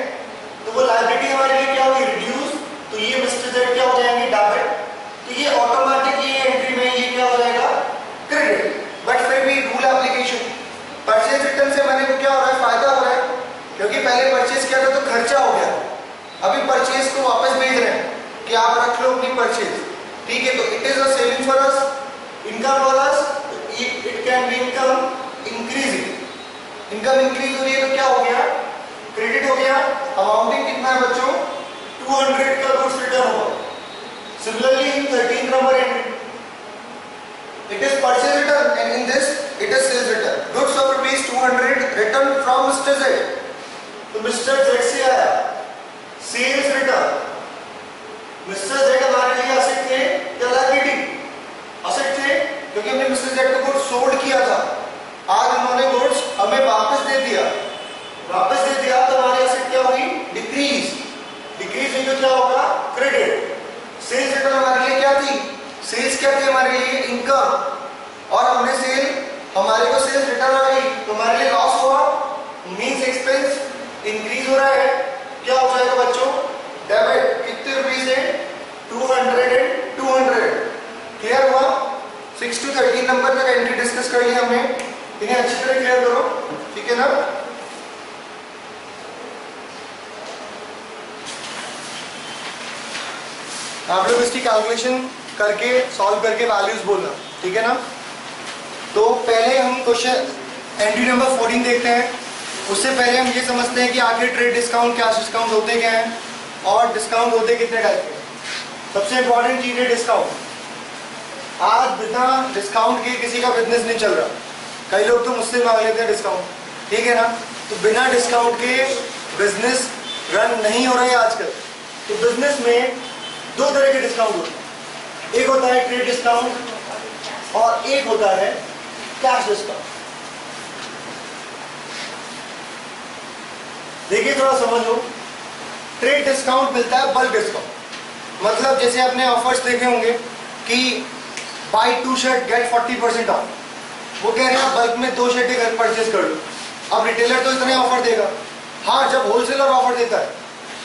तो वो लायबिलिटी हमारे लिए क्या होगी? रिड्यूस, तो ये मिस्टर जेड क्या हो जाएंगे? डेबिट। तो ये ऑटोमेटिक ये एंट्री में ये क्या हो जाएगा? क्रेडिट। बट फिर भी रूल एप्लीकेशन, परचेज रिटर्न से मैंने को क्या हो रहा है? फायदा हो रहा है क्योंकि पहले परचेज किया था तो खर्चा हो गया, अभी परचेज को वापस भेज रहे हैं कि आप रख लो अपनी परचेज। ठीक है, तो it is a saving for us, income for us, it can be income increasing. Income increase हो रही है तो क्या हो गया? क्रेडिट हो गया। अमाउंटिंग कितना है बच्चों? 200 का गुड्स रिटर्न हुआ। Similarly in 13th number entry, it is purchase return and in this it is sales return. Goods of ₹200 return from mister Z, तो मिस्टर जेड से आया सेल्स रिटर्न। मिस्टर जेड हमारे लिए असेट थे या liability? Asset थे क्योंकि हमने मिस्टर जेड को गुड्स सोल्ड किया था, आज उन्होंने गुड्स हमें वापस दे दिया। वापस दे दिया तो हमारी असेट क्या हुई? डिक्रीज। डिक्रीज हुई तो क्या होगा? क्रेडिट। सेल्स रिटर्न हमारे लिए क्या थी? सेल्स क्या थी हमारे लिए? इनकम, और हमने सेल, हमारे को सेल्स रिटर्न आ गई तो हमारे लिए लॉस हुआ, मींस एक्सपेंस इंक्रीज हो रहा है, क्या हो जाएगा बच्चों? डेबिट। कितने रुपीस है? 200 एंड 200। क्लियर हुआ? 6 to 13 नंबर तक एंट्री डिस्कस कर लिया हमने, इन्हें अच्छी तरह क्लियर करो। ठीक है ना? आप लोग इसकी कैलकुलेशन करके सॉल्व करके वैल्यूज बोलना। ठीक है ना? तो पहले हम क्वेश्चन एंट्री नंबर 14 देखते हैं। उससे पहले हम ये समझते हैं कि आखिर ट्रेड डिस्काउंट, कैश डिस्काउंट होते क्या हैं और डिस्काउंट होते कितने टाइप के। सबसे इंपॉर्टेंट चीज है डिस्काउंट। आज बिना डिस्काउंट के किसी का बिजनेस नहीं चल रहा। कई लोग तो मुझसे मांग लेते हैं डिस्काउंट, ठीक है ना। तो बिना डिस्काउंट के बिजनेस रन नहीं हो रहा है आजकल। तो बिजनेस में दो तरह के डिस्काउंट होते हैं, एक होता है ट्रेड डिस्काउंट और एक होता है कैश डिस्काउंट। देखिए थोड़ा समझ लो। ट्रेड डिस्काउंट मिलता है बल्क डिस्काउंट, मतलब जैसे आपने ऑफर्स देखे होंगे कि बाई 2 शर्ट गेट 40% ऑफ। वो कह रहे हैं बल्क में 2 शर्टें घर परचेज कर लो। अब रिटेलर तो इतने ऑफर देगा। हाँ, जब होलसेलर ऑफर देता है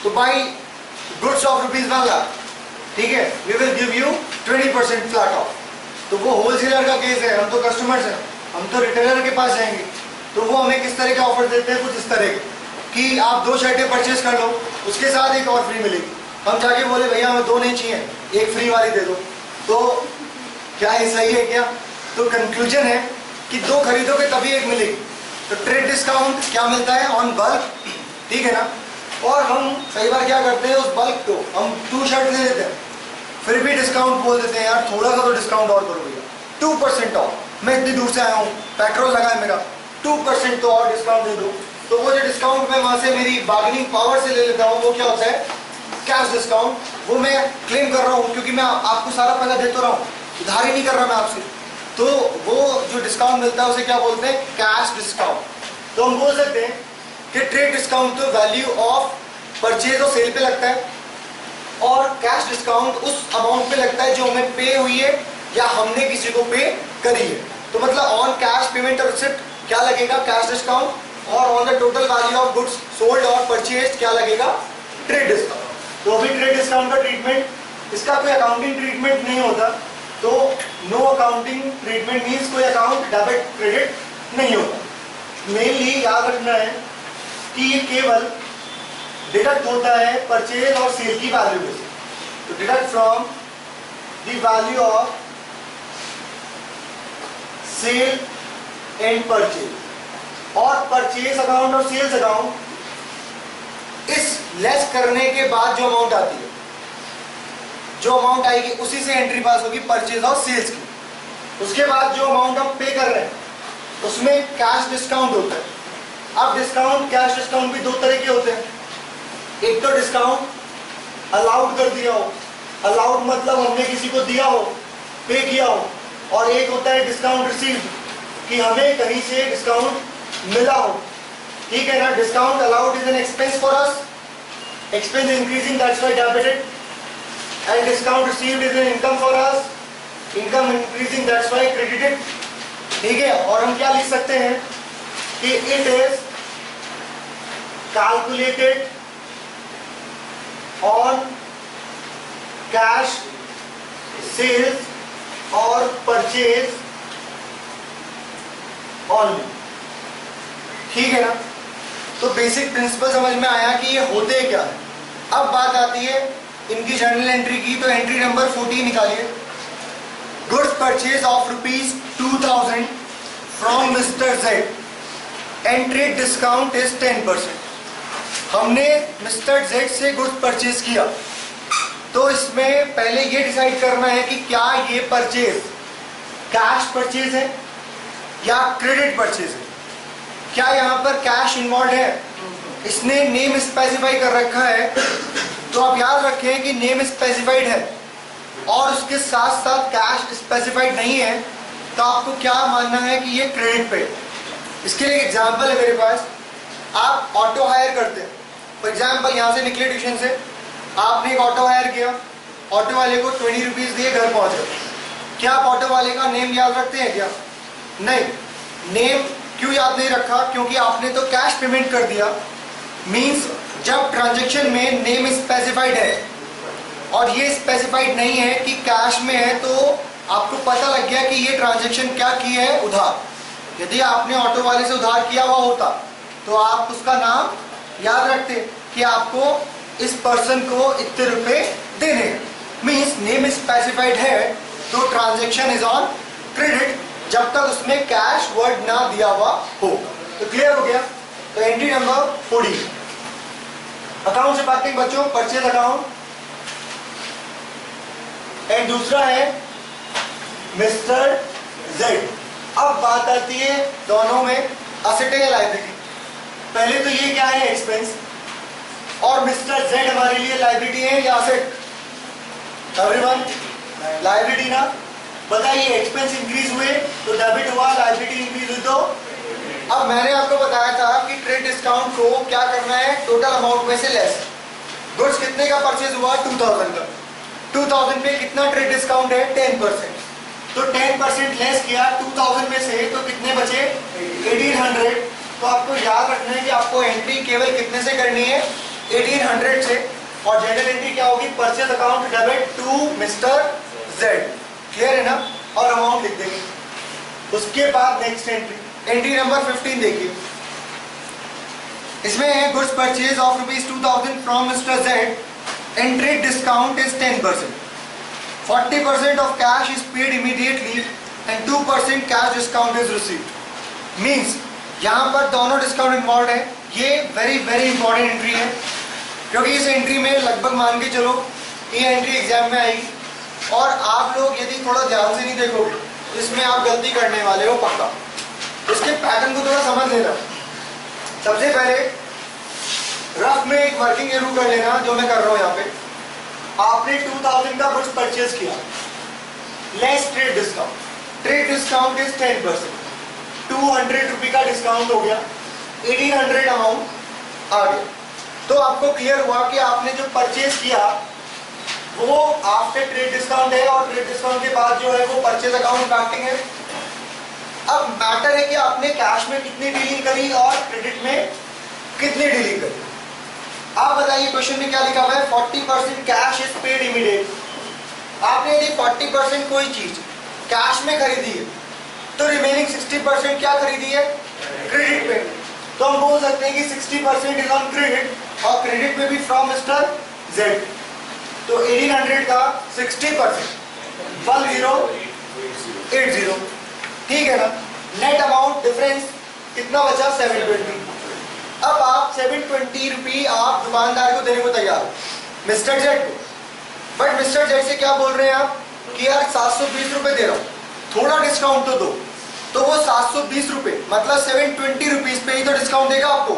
तो बाई गुड्स ऑफ ₹1 लाख, ठीक है, we will give you 20% flat off. तो वो होलसेलर का केस है, हम तो कस्टमर्स हैं, हम तो रिटेलर के पास जाएंगे। तो वो हमें किस तरह के ऑफर देते हैं, कुछ इस तरह के कि आप 2 शर्टें परचेज कर लो, उसके साथ एक और फ्री मिलेगी। हम जाके बोले भैया हमें 2 नहीं चाहिए, एक फ्री वाली दे दो। तो क्या ये सही है क्या? तो कंक्लूजन है कि 2 खरीदोगे तभी एक मिलेगी। तो ट्रेड डिस्काउंट क्या मिलता है? ऑन बल्क, ठीक है ना। और हम कई बार क्या करते हैं, उस बल्क को हम 2 शर्ट ले लेते हैं, फिर भी डिस्काउंट बोल देते हैं, यार थोड़ा सा तो डिस्काउंट और करो भैया, 2% ऑफ। मैं इतनी दूर से आया हूँ, पेट्रोल लगा है मेरा, 2% तो और डिस्काउंट दे दो। तो वो जो डिस्काउंट मैं वहां से मेरी बार्गेनिंग पावर से ले लेता हूँ, वो क्या होता है? Cash discount. वो मैं क्लेम कर रहा हूँ क्योंकि मैं आपको सारा पैसा दे तो रहा हूँ, उधार ही नहीं कर रहा मैं आपसे। तो वो जो डिस्काउंट मिलता है उसे क्या बोलते हैं? Cash discount. तो हम बोल सकते हैं कि ट्रेड डिस्काउंट तो वैल्यू ऑफ परचेज और सेल पे लगता है, और कैश डिस्काउंट उस अमाउंट पे लगता है जो हमें पे हुई है या हमने किसी को पे करी है। तो मतलब ऑन कैश पेमेंट और रिसिप्ट क्या लगेगा? Cash discount. और on the total value of goods sold और परचेज क्या लगेगा? Trade discount. तो अभी ट्रेड डिस्काउंट का ट्रीटमेंट, इसका कोई अकाउंटिंग ट्रीटमेंट नहीं होता। तो नो अकाउंटिंग ट्रीटमेंट मीन्स कोई अकाउंट डेबिट क्रेडिट नहीं होता। मेनली याद रखना है कि ये केवल डिडक्ट होता है परचेज और सेल की वैल्यू में से। तो deduct from the value of sale and purchase, और परचेज अकाउंट और सेल्स अकाउंट इस लेस करने के बाद जो अमाउंट आती है, जो अमाउंट आएगी उसी से एंट्री पास होगी परचेज और सेल्स की। उसके बाद जो अमाउंट हम पे कर रहे हैं उसमें कैश डिस्काउंट होता है। अब डिस्काउंट, कैश डिस्काउंट भी 2 तरह के होते हैं। एक तो डिस्काउंट अलाउड कर दिया हो, अलाउड मतलब हमने किसी को दिया हो, पे किया हो, और एक होता है डिस्काउंट रिसीव्ड, कि हमें कहीं से डिस्काउंट मिला हो, ठीक है ना। Discount allowed is an expense for us, expense increasing, that's why debited, and discount received is an income for us, income increasing, that's why credited, ठीक है। और हम क्या लिख सकते हैं कि it is calculated on cash sales or purchase only, ठीक है ना। तो बेसिक प्रिंसिपल समझ में आया कि ये होते क्या है। अब बात आती है इनकी जर्नल एंट्री की। तो एंट्री नंबर 14 निकालिए। Goods purchase of ₹2000 from mister Z and trade discount is 10%। हमने मिस्टर जेड से गुड्स परचेज किया, तो इसमें पहले ये डिसाइड करना है कि क्या ये परचेज कैश परचेज है या क्रेडिट परचेज है। क्या यहाँ पर कैश इन्वॉल्व है? इसने नेम स्पेसिफाई कर रखा है, तो आप याद रखें कि नेम स्पेसिफाइड है और उसके साथ साथ कैश स्पेसिफाइड नहीं है, तो आपको क्या मानना है कि ये क्रेडिट पे। इसके लिए एग्जांपल है मेरे पास। आप ऑटो हायर करते हैं, फॉर एग्जांपल यहाँ से निकले ट्यूशन से, आपने एक ऑटो हायर किया, ऑटो वाले को 20 रुपीज़ दिए, घर पहुँच गए। क्या आप ऑटो वाले का नेम याद रखते हैं क्या? नहीं। नेम क्यों याद नहीं रखा? क्योंकि आपने तो कैश पेमेंट कर दिया। मींस जब ट्रांजैक्शन में नेम स्पेसिफाइड है और ये स्पेसिफाइड नहीं है कि कैश में है, तो आपको पता लग गया कि ये ट्रांजैक्शन क्या की है? उधार। यदि आपने ऑटो वाले से उधार किया हुआ होता तो आप उसका नाम याद रखते कि आपको इस पर्सन को इतने रुपए देने। मींस नेम स्पेसिफाइड है तो ट्रांजैक्शन इज ऑन क्रेडिट। जब तक उसमें कैश वर्ड ना दिया हुआ हो। तो क्लियर हो गया। तो एंट्री नंबर 14 अकाउंट से पार्टिंग बच्चों परचेज अकाउंट, एंड दूसरा है मिस्टर जेड। अब बात आती है दोनों में एसेट या लायबिलिटी। पहले तो ये क्या है एक्सपेंस, और मिस्टर जेड हमारे लिए लायबिलिटी है या एसेट? एवरीवन लायबिलिटी ना। बताइए एक्सपेंस इंक्रीज हुए तो डेबिट हुआ, लायबिलिटी इंक्रीज हुई तो। अब मैंने आपको बताया था कि ट्रेड डिस्काउंट को क्या करना है, टोटल अमाउंट में से लेस। गुड्स कितने का परचेज हुआ? 2000 का। 2000 पे कितना ट्रेड डिस्काउंट है? 10%। तो 10% लेस किया 2000 में से, तो कितने बचे? 1800। तो आपको याद रखना है कि आपको एंट्री केवल कितने से करनी है? 1800 से। और जनरल एंट्री क्या होगी? Purchase account debit to mister Z. Clear है ना? और अमाउंट लिख देंगे। उसके बाद नेक्स्ट एंट्री नंबर 15 देखिए। इसमें है goods purchase of ₹2000 from mister Z and trade discount is 10%। 40% of cash is paid immediately and 2% cash discount is received. Means यहाँ पर दोनों डिस्काउंट इन्वॉल्व है। ये वेरी वेरी इंपॉर्टेंट एंट्री है, क्योंकि इस एंट्री में लगभग मान के चलो ये एंट्री एग्जाम में आएगी, और आप लोग यदि थोड़ा ध्यान से नहीं देखोगे तो इसमें आप गलती करने वाले हो पक्का। इसके पैटर्न को थोड़ा समझ लेना। सबसे पहले रफ में एक वर्किंग जरूर कर लेना, जो मैं कर रहा हूँ यहाँ पे। आपने 2000 का गुड्स परचेज किया, less trade discount. Trade discount is 10%। 200 रुपये का डिस्काउंट हो गया, 1800 अमाउंट आ गया। तो आपको क्लियर हुआ कि आपने जो परचेज किया वो आफ्टर ट्रेड डिस्काउंट है, और ट्रेड डिस्काउंट के बाद जो है वो परचेज अकाउंट बैटिंग है। अब मैटर है कि आपने कैश में कितनी डीलिंग करी और क्रेडिट में कितनी डीलिंग करी। आप बताइए क्वेश्चन में क्या लिखा हुआ है? 40% कैश इज पेड इमीडिएट। आपने यदि 40% कोई चीज कैश में खरीदी है तो रिमेनिंग 60% क्या खरीदी है? क्रेडिट पे। तो हम बोल सकते हैं कि 60% इज ऑन क्रेडिट, और क्रेडिट में भी फ्रॉम मिस्टर जेड। तो 1800 का 60% 1080, ठीक है ना? नेट अमाउंट डिफरेंस कितना बचा? 720। अब आप 720 रुपये आप दुकानदार को देने को तैयार हो, मिस्टर जेड को। बट मिस्टर जेड से क्या बोल रहे हैं आप कि यार 720 रुपये दे रहा हूँ, थोड़ा डिस्काउंट तो दो। तो वो 720 रुपये मतलब 720 रुपीज पे ही तो डिस्काउंट देगा आपको,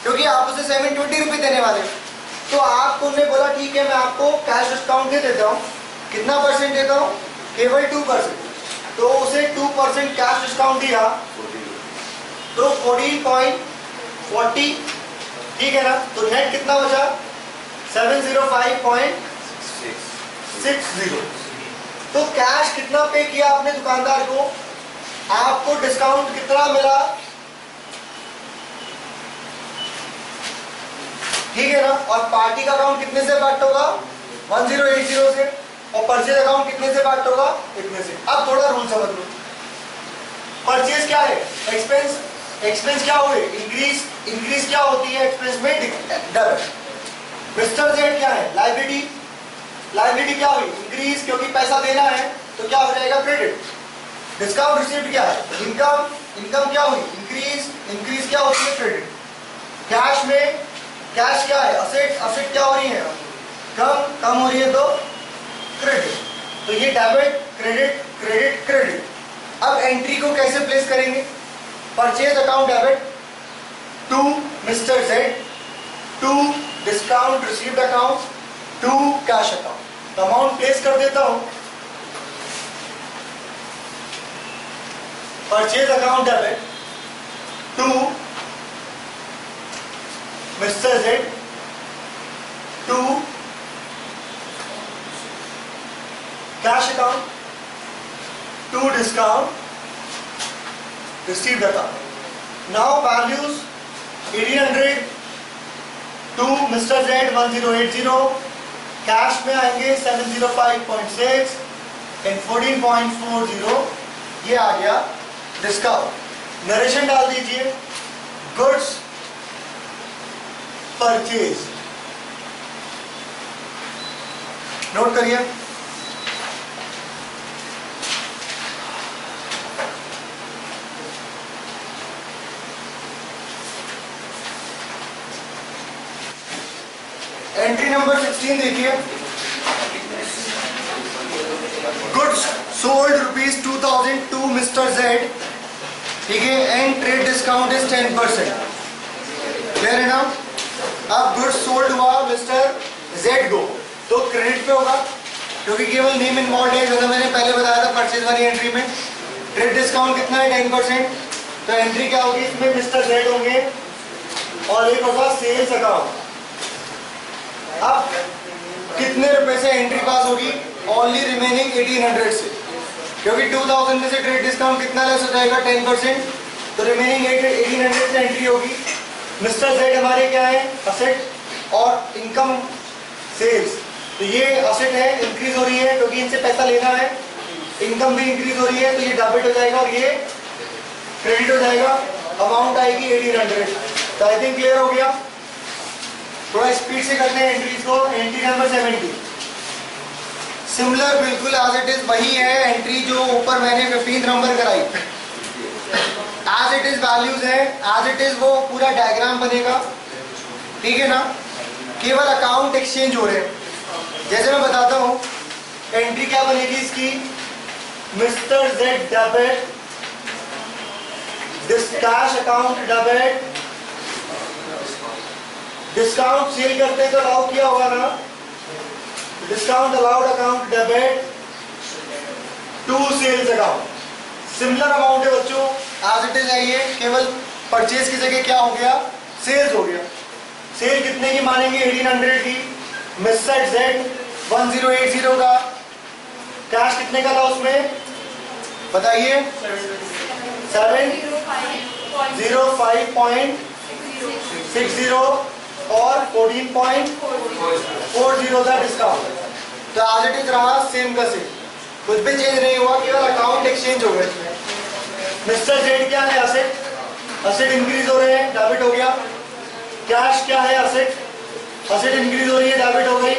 क्योंकि आप उसे 720 रुपये देने वाले। तो आपको उन्होंने बोला ठीक है मैं आपको कैश डिस्काउंट दे देता हूँ। कितना परसेंट देता हूँ? केवल 2%। तो उसे 2% कैश डिस्काउंट दिया, तो 14.40, ठीक है ना? तो नेट कितना बचा? 705.60। तो कैश कितना पे किया आपने दुकानदार को? आपको डिस्काउंट कितना मिला? ठीक है ना? और पार्टी का अकाउंट कितने से बांट होगा? 1080 से। और परचेज अकाउंट कितने से बांट होगा? इतने से। अब थोड़ा रूल समझ लो। परचेज क्या है? एक्सपेंस। एक्सपेंस क्या हुए? इंक्रीज क्या होती है एक्सपेंस में? डेबिट। मिस्टर जेड क्या है? लायबिलिटी। लायबिलिटी क्या हुई? इंक्रीज, क्योंकि पैसा देना है तो क्या हो जाएगा? क्रेडिट। डिस्काउंट रिसीव्ड क्या है? इनकम। इनकम क्या हुई? इंक्रीज क्या होती है? क्रेडिट। कैश में कैश क्या है? असेट। असेट क्या हो रही है? कम हो रही है तो क्रेडिट। तो ये डेबिट क्रेडिट क्रेडिट क्रेडिट। अब एंट्री को कैसे प्लेस करेंगे? Purchase account debit to mister Z, to discount received account, to cash account. तो अमाउंट प्लेस कर देता हूं। Purchase account debit to mister Z, to cash account, to discount received account. Now values 1800 to Mr. Z 1080, cash में आएंगे 705.6 and 14.40, ये आ गया discount. Narration डाल दीजिए, गुड्स परचेज, नोट करिए। एंट्री नंबर 16 देखिए, goods sold ₹2000 to mister Z, ठीक है, and trade discount is 10%। Clear है ना? अब गुड्स सोल्ड हुआ मिस्टर जेड को, तो क्रेडिट पे होगा क्योंकि केवल नेम इन्वॉल्व है, जैसा मैंने पहले बताया था परचेज वाली एंट्री में। ट्रेड डिस्काउंट कितना है? 10%। तो एंट्री क्या होगी इसमें? मिस्टर जेड होंगे और एक होगा सेल्स अकाउंट। अब कितने रुपए से एंट्री पास होगी? ओनली रिमेनिंग 1800 से, क्योंकि 2000 में से ट्रेड डिस्काउंट कितना लेस हो जाएगा? 10%। तो रिमेनिंग 1800 से एंट्री होगी। मिस्टर जेड हमारे क्या है? असेट और इनकम सेल्स। तो ये असेट है, इंक्रीज हो रही है क्योंकि इनसे पैसा लेना है, इनकम भी इंक्रीज हो रही है, तो ये डेबिट हो जाएगा और ये क्रेडिट हो जाएगा। अमाउंट आएगी 1800। तो आई थिंक क्लियर हो गया। थोड़ा स्पीड से करते हैं एंट्रीज को। एंट्री नंबर 70 सिमिलर बिल्कुल एज इट इज वही है एंट्री जो ऊपर मैंने 15 नंबर कराई। एज इट इज वैल्यूज है, एज इट इज वो पूरा डायग्राम बनेगा, ठीक है ना? केवल अकाउंट एक्सचेंज हो रहे हैं। जैसे मैं बताता हूं, एंट्री क्या बनेगी इसकी? Mister Z debit, cash account debit, discount sale करते तो अलाउ किया होगा ना, discount allowed account debit to sales account. Similar amount है बच्चों, एज इट इज है ये, केवल परचेज की जगह क्या हो गया? सेल्स हो गया। सेल कितने की मानेंगे? 1800 की। मिस्टर जेड 1080 का। कैश कितने का था उसमें बताइए? 705.60 और 14.40 था डिस्काउंट। तो आज इट इज रहा सेम का सेम, कुछ भी चेंज नहीं हुआ, केवल अकाउंट एक्सचेंज हो गया इसमें। मिस्टर जेड क्या है? असेट, असेट इंक्रीज हो रहे हैं, डेबिट हो गया। कैश क्या है? असेट, असेट इंक्रीज हो रही है, डेबिट हो गई।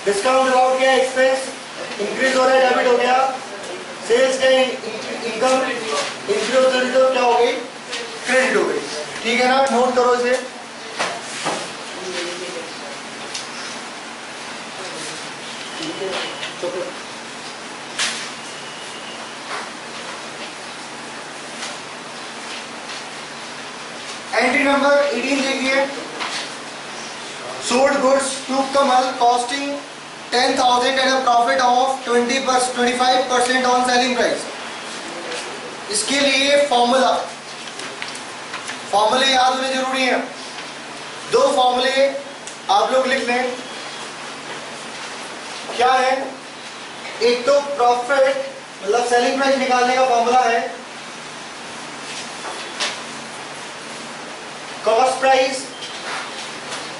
डिस्काउंट अलाउड क्या है? एक्सपेंस, इंक्रीज हो रहा है, डेबिट हो गया। सेल्स क्या है? इनकम इंक्रीज हो रही तो क्या हो गई? क्रेडिट हो गई। ठीक है ना? नोट करो इसे। एंट्री नंबर 18 देखिए, sold goods to Kamal costing 10,000 and a profit of 25% on selling price. इसके लिए फॉर्मूले याद होने जरूरी है। दो फॉर्मूले आप लोग लिख लें। क्या है? एक तो प्रॉफिट मतलब सेलिंग प्राइस निकालने का फॉर्मूला है कॉस्ट प्राइस।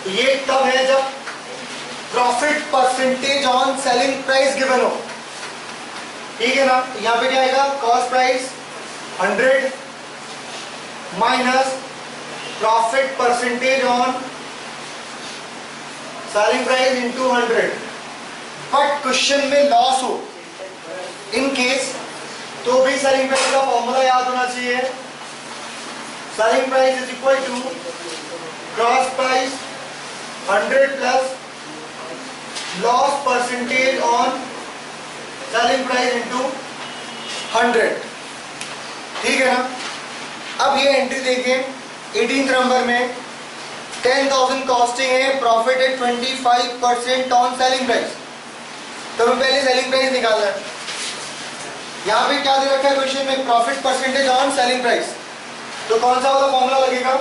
ये तब है जब profit percentage on selling price given हो, ठीक है ना? यहां पे क्या आएगा? Cost price 100 minus profit percentage on selling price into 100। But question में लॉस हो इन केस, तो भी सेलिंग प्राइस का फॉर्मूला याद होना चाहिए। Selling price is equal to क्रॉस price 100 plus loss percentage on selling price into 100, ठीक है ना? अब ये एंट्री देखिए 18 नंबर में 10,000 कॉस्टिंग है, प्रॉफिट है 25% ऑन सेलिंग प्राइस। तो हमें पहले सेलिंग प्राइस निकालना है। यहाँ पे क्या दे रखा है क्वेश्चन में? Profit percentage on selling price. तो कौन सा वाला फॉर्मूला लगेगा?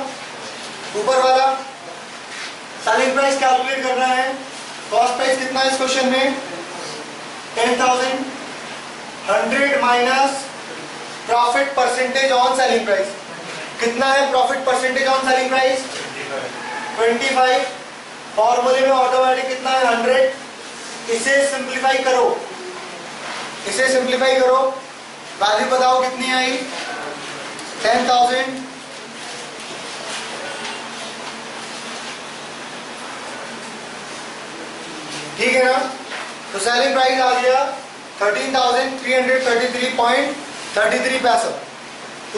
ऊपर वाला। सेलिंग प्राइस कैलकुलेट करना है। कॉस्ट प्राइस कितना है इस क्वेश्चन में? 10,000। 100 minus profit percentage on selling price कितना है? Profit percentage on selling price 25। फॉर्मूले में ऑटोमेटिक कितना है? 100। इसे सिंप्लीफाई करो, इसे सिंप्लीफाई करो, वैल्यू बताओ कितनी आई? 10,000 ठीक है ना? तो सेलिंग प्राइस आ गया 13,333.33 पैसा।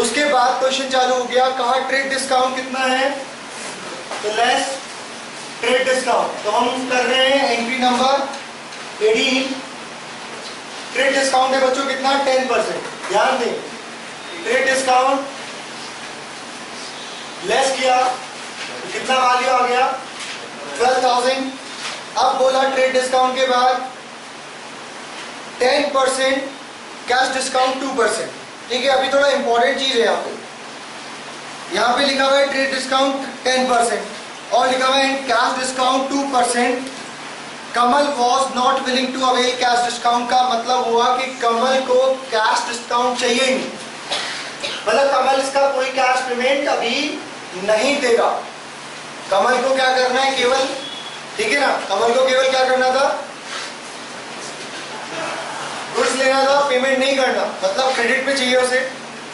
उसके बाद क्वेश्चन चालू हो गया, कहा ट्रेड डिस्काउंट कितना है? तो लेस ट्रेड डिस्काउंट। तो हम कर रहे हैं एंट्री नंबर 18। ट्रेड डिस्काउंट है बच्चों कितना, 10%। ध्यान दें, ट्रेड डिस्काउंट लेस किया तो कितना वैल्यू आ गया, 12,000। अब बोला ट्रेड डिस्काउंट के बाद 10% कैश डिस्काउंट 2%। ठीक है, अभी थोड़ा इंपॉर्टेंट चीज है यहाँ पे लिखा हुआ है ट्रेड डिस्काउंट 10% और लिखा हुआ है cash discount 2%। Kamal was not willing to avail cash discount का मतलब हुआ कि कमल को कैश डिस्काउंट चाहिए ही नहीं, मतलब कमल इसका कोई कैश पेमेंट अभी नहीं देगा। कमल को क्या करना है केवल, ठीक है ना, कमल को केवल क्या करना था, गुड्स लेना था, पेमेंट नहीं करना, मतलब क्रेडिट पे चाहिए उसे,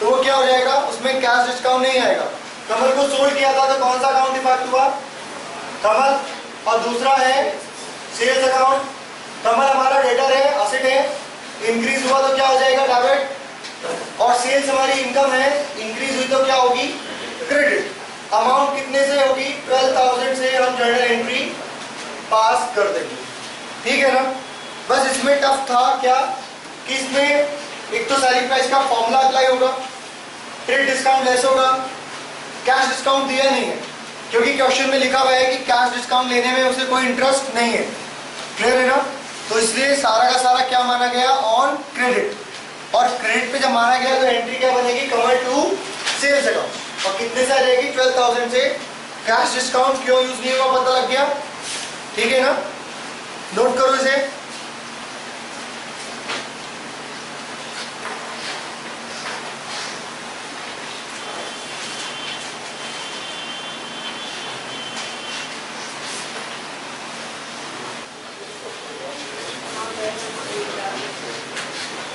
तो वो क्या हो जाएगा, उसमें कैश डिस्काउंट नहीं आएगा। कमल को सोल्ड किया था तो कौन सा अकाउंट इफेक्ट हुआ, कमल, और दूसरा है सेल्स अकाउंट। कमल हमारा डेटर है, असेट है, इंक्रीज हुआ तो क्या हो जाएगा, डेबिट, और सेल्स हमारी इनकम है, इंक्रीज हुई तो क्या होगी, क्रेडिट। अमाउंट कितने से होगी, 12,000 से हम जर्नल एंट्री पास कर देंगे। ठीक है ना, बस इसमें टफ था क्या कि इसमें एक तो सेलिंग प्राइस का फॉर्मूला अप्लाई होगा, ट्रेड डिस्काउंट लेस होगा, कैश डिस्काउंट दिया नहीं है क्योंकि क्वेश्चन में लिखा हुआ है कि कैश डिस्काउंट लेने में उसे कोई इंटरेस्ट नहीं है। क्लियर है ना, तो इसलिए सारा का सारा क्या माना गया, ऑन क्रेडिट, और क्रेडिट पे जब माना गया तो एंट्री क्या बनेगी, कमल टू सेल्स अकाउंट, और कितने से आ जाएगी, 12,000 से। कैश डिस्काउंट क्यों यूज नहीं हुआ पता लग गया, ठीक है ना, नोट करो इसे।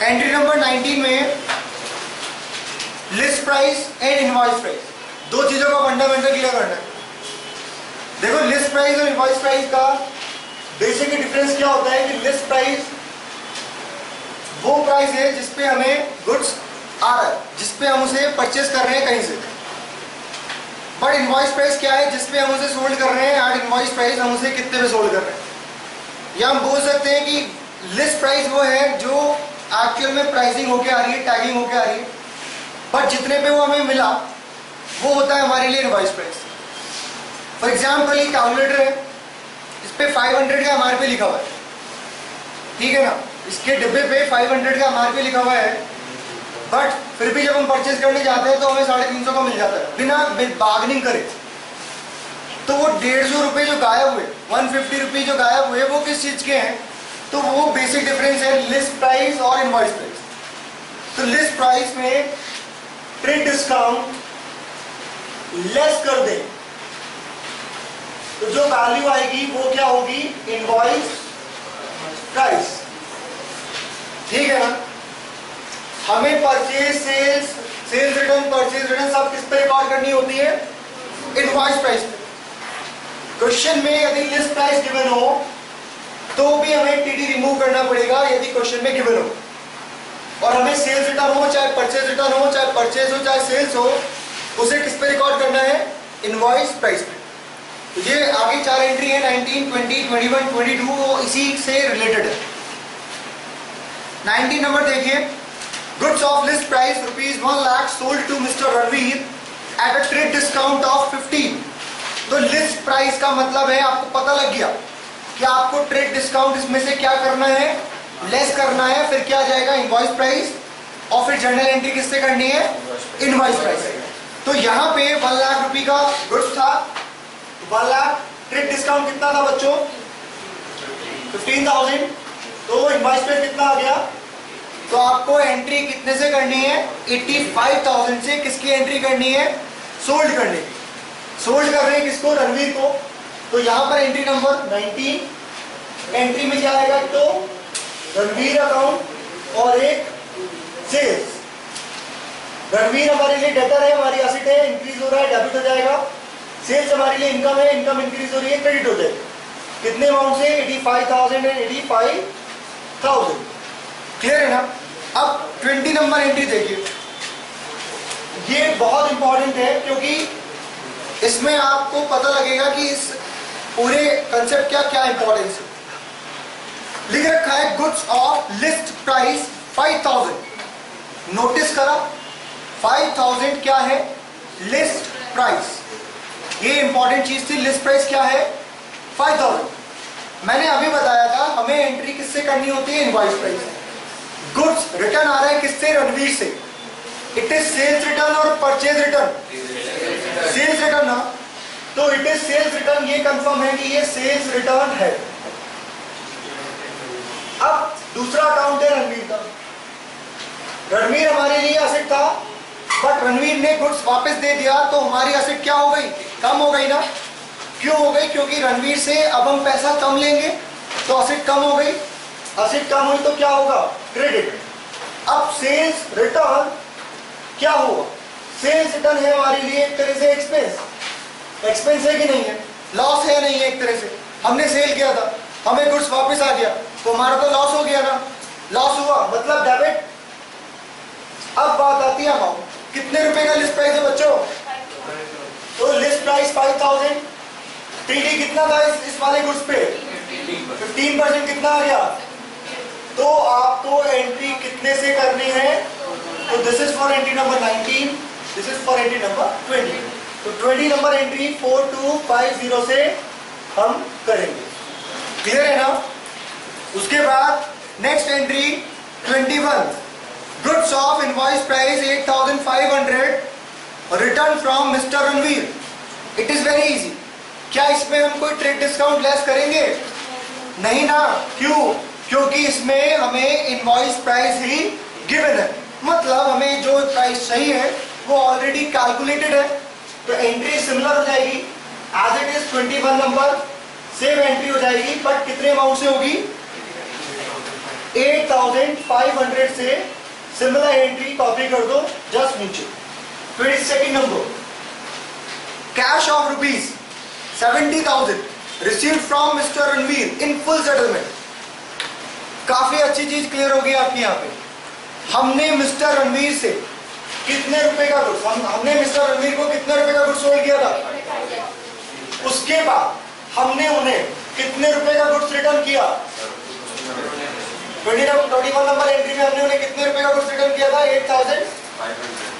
एंट्री नंबर 19 में list price and invoice price, दो चीजों का फंडामेंटल क्लियर करना है। देखो लिस्ट प्राइस और इनवॉइस प्राइस का बेसिक डिफरेंस क्या होता है कि लिस्ट प्राइस वो प्राइस है जिसपे हमें गुड्स आ रहा है, जिसपे हम उसे परचेस कर रहे हैं कहीं से। बट इनवॉइस प्राइस क्या है, जिसपे हम उसे सोल्ड कर रहे हैं, एंड इनवॉइस प्राइस हम उसे कितने में सोल्ड कर रहे हैं। या हम बोल सकते हैं कि लिस्ट प्राइस वो है जो एक्चुअल में प्राइसिंग होके आ रही है, टैगिंग होके आ रही है, बट जितने पे वो हमें मिला वो होता है हमारे लिए इनवॉइस प्राइस। फॉर एग्जाम्पल ये कैलकुलेटर है, इस पे 500 का एमआरपी लिखा हुआ है, ठीक है ना, इसके डिब्बे पे 500 का एमआरपी लिखा हुआ है, बट फिर भी जब हम परचेज करने जाते हैं तो हमें 350 का मिल जाता है बिना बार्गेनिंग करे। तो वो 150 रुपये जो गायब हुए, 150 रुपये जो गायब हुए, वो किस चीज के हैं, तो वो बेसिक डिफरेंस है लिस्ट प्राइस और इनवॉइस प्राइस। तो लिस्ट प्राइस में ट्रेड डिस्काउंट लेस कर दे तो जो वैल्यू आएगी वो क्या होगी, इनवॉइस प्राइस। ठीक है ना, हमें purchase sales, sales return, purchase return सब किस पे रिकॉर्ड करनी होती है, इनवॉइस प्राइस पे। क्वेश्चन में यदि लिस्ट प्राइस गिवन हो तो भी हमें टीडी रिमूव करना पड़ेगा यदि क्वेश्चन में गिवन हो, और हमें सेल्स रिटर्न हो, चाहे परचेज रिटर्न हो, चाहे परचेज हो, चाहे सेल्स हो, उसे किस पे रिकॉर्ड करना है, इनवॉइस प्राइस पे। तो ये आगे 4 एंट्री है, 19, 20, 21, 22, वो इसी से रिलेटेड है। 19 नंबर देखिए, goods of list price ₹1 lakh sold to mister Ranveer at a trade discount of 15। तो लिस्ट प्राइस का मतलब है, आपको पता लग गया कि आपको ट्रेड डिस्काउंट इसमें से क्या करना है, लेस करना है, फिर क्या जाएगा, इनवॉइस प्राइस, और फिर जर्नल एंट्री किससे करनी है, इनवॉइस प्राइस। तो यहाँ पे 1 लाख रुपए का गुड्स था, 1 लाख, ट्रेड डिस्काउंट कितना था बच्चों, 15,000, तो इनवॉइस प्राइस कितना आ गया, तो आपको एंट्री कितने से करनी है, 85,000 से किसकी एंट्री करनी है, सोल्ड करने की। सोल्ड कर रहे हैं किसको, रणवीर को। तो यहां पर एंट्री नंबर 19, एंट्री में क्या आएगा, तो रणवीर अकाउंट और एक सेल्स। रणवीर हमारे लिए डेटर है, हमारी एसेट है, इंक्रीज हो रहा है, डेबिट हो जाएगा। सेल्स हमारे लिए इनकम है, इनकम इंक्रीज हो रही है, क्रेडिट हो जाएगा। कितने अमाउंट से, 85,000 एंड 85,000। क्लियर है ना। अब 20 नंबर एंट्री देखिए, ये बहुत इंपॉर्टेंट है क्योंकि इसमें आपको पता लगेगा कि इस पूरे कंसेप्ट क्या क्या इंपॉर्टेंस है। लिख रखा है goods of list price 5000, notice करा 5000 क्या है, लिस्ट प्राइस। ये इंपॉर्टेंट चीज थी, लिस्ट प्राइस क्या है 5000। मैंने अभी बताया था हमें एंट्री किससे करनी होती है, इनवॉइस प्राइस। गुड्स रिटर्न आ रहा है किससे, रणवीर से। इट इज सेल्स रिटर्न और परचेज रिटर्न, सेल्स रिटर्न ना, तो इट इज सेल्स रिटर्न, ये कंफर्म है कि ये सेल्स रिटर्न है। अब दूसरा अकाउंट है रणवीर का। रणवीर हमारे लिए एसेट था, बट रणवीर ने गुड्स वापस दे दिया, तो हमारी एसेट क्या हो गई, कम हो गई ना। क्यों हो गई, क्योंकि रणवीर से अब हम पैसा कम लेंगे, तो एसेट कम हो गई। एसेट कम हुई तो क्या होगा, क्रेडिट। अब सेल्स रिटर्न क्या होगा, सेल्स रिटर्न है हमारे लिए एक तरह से एक्सपेंस। एक्सपेंस है कि नहीं है, लॉस है नहीं है एक तरह से। हमने सेल किया था, हमें गुड्स वापस आ गया, तो हमारा तो लॉस हो गया ना, लॉस हुआ मतलब डेबिट। अब बात आती है अमाउंट, कितने रुपए का लिस्ट प्राइस है बच्चों, तो लिस्ट प्राइस 5000, टीडी कितना था इस वाले गुड्स पे 15%, कितना आ गया। तो आपको एंट्री कितने से करनी है, तो this is for entry number 19, this is for entry number 20। तो 20 नंबर एंट्री 4250 से हम करेंगे, क्लियर है ना। उसके बाद next entry 21, goods of invoice price 8500 return from mister Ranveer. It is very easy. क्या इसमें हम कोई ट्रेड डिस्काउंट लेस करेंगे, नहीं ना, क्यों, क्योंकि इसमें हमें इनवॉइस प्राइस ही गिवन है, मतलब हमें जो प्राइस चाहिए है वो ऑलरेडी कैलकुलेटेड है। तो एंट्री सिमिलर हो जाएगी, as it is 21 number same entry हो जाएगी, बट कितने अमाउंट से होगी, 8500 से। सिमिलर एंट्री कॉपी कर दो जस्ट नीचे। 22nd number, cash of rupees 70,000 received from mister Ranveer in full settlement. काफी अच्छी चीज क्लियर होगी आपकी यहाँ पे। हमने मिस्टर रणवीर से कितने रुपए का गुड्स, हमने मिस्टर रणवीर को कितने रुपए का गुड्स सोल्ड किया था। उसके बाद हमने उन्हें कितने रुपए का गुड्स रिटर्न किया, 21 नंबर एंट्री में हमने उन्हें कितने रुपए का गुड्स रिटर्न किया था, 8000।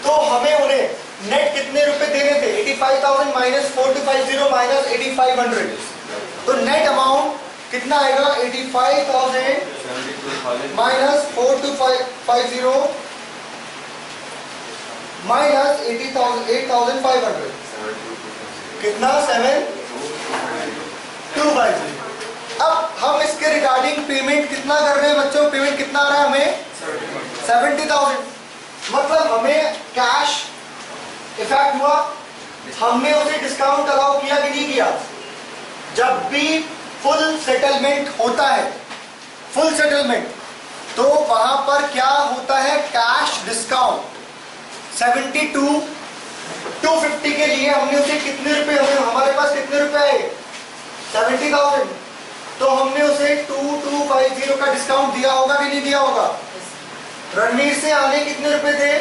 तो हमें उन्हें नेट कितने रुपए देने थे, 85,000 माइनस 4250 माइनस 8500। तो नेट अमाउंट कितना आएगा, 85,000 माइनस 4250 माइनस 8500, कितना 7250। अब हम इसके रिगार्डिंग पेमेंट कितना कर रहे हैं बच्चों, पेमेंट कितना आ रहा है हमें 70,000। मतलब हमें कैश इफेक्ट हुआ, हमने उसे डिस्काउंट अलाउ किया कि नहीं किया। जब भी फुल सेटलमेंट होता है, फुल सेटलमेंट, तो वहां पर क्या होता है, कैश डिस्काउंट। 72,250 के लिए हमने उसे कितने रुपए, हमारे पास कितने रुपए आए, 70,000, तो हमने उसे 2250 का डिस्काउंट दिया होगा कि नहीं दिया होगा। रणवीर से आने कितने रुपए थे,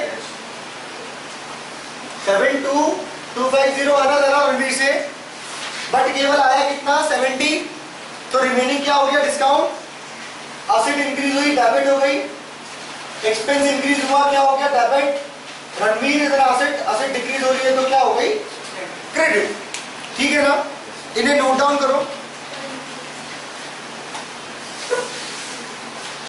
72,250 आना था रणवीर से, बट केवल आया कितना 70। तो रिमेनिंग क्या हो गया, डिस्काउंट। एसेट इंक्रीज हुई, डेबिट हो गई। एक्सपेंस इंक्रीज हुआ, क्या हो गया, डेबिट। रणवीर इधर एसेट, एसेट डिक्रीज हो रही है तो क्या हो गई, क्रेडिट। ठीक है ना, इन्हें नोट डाउन करो।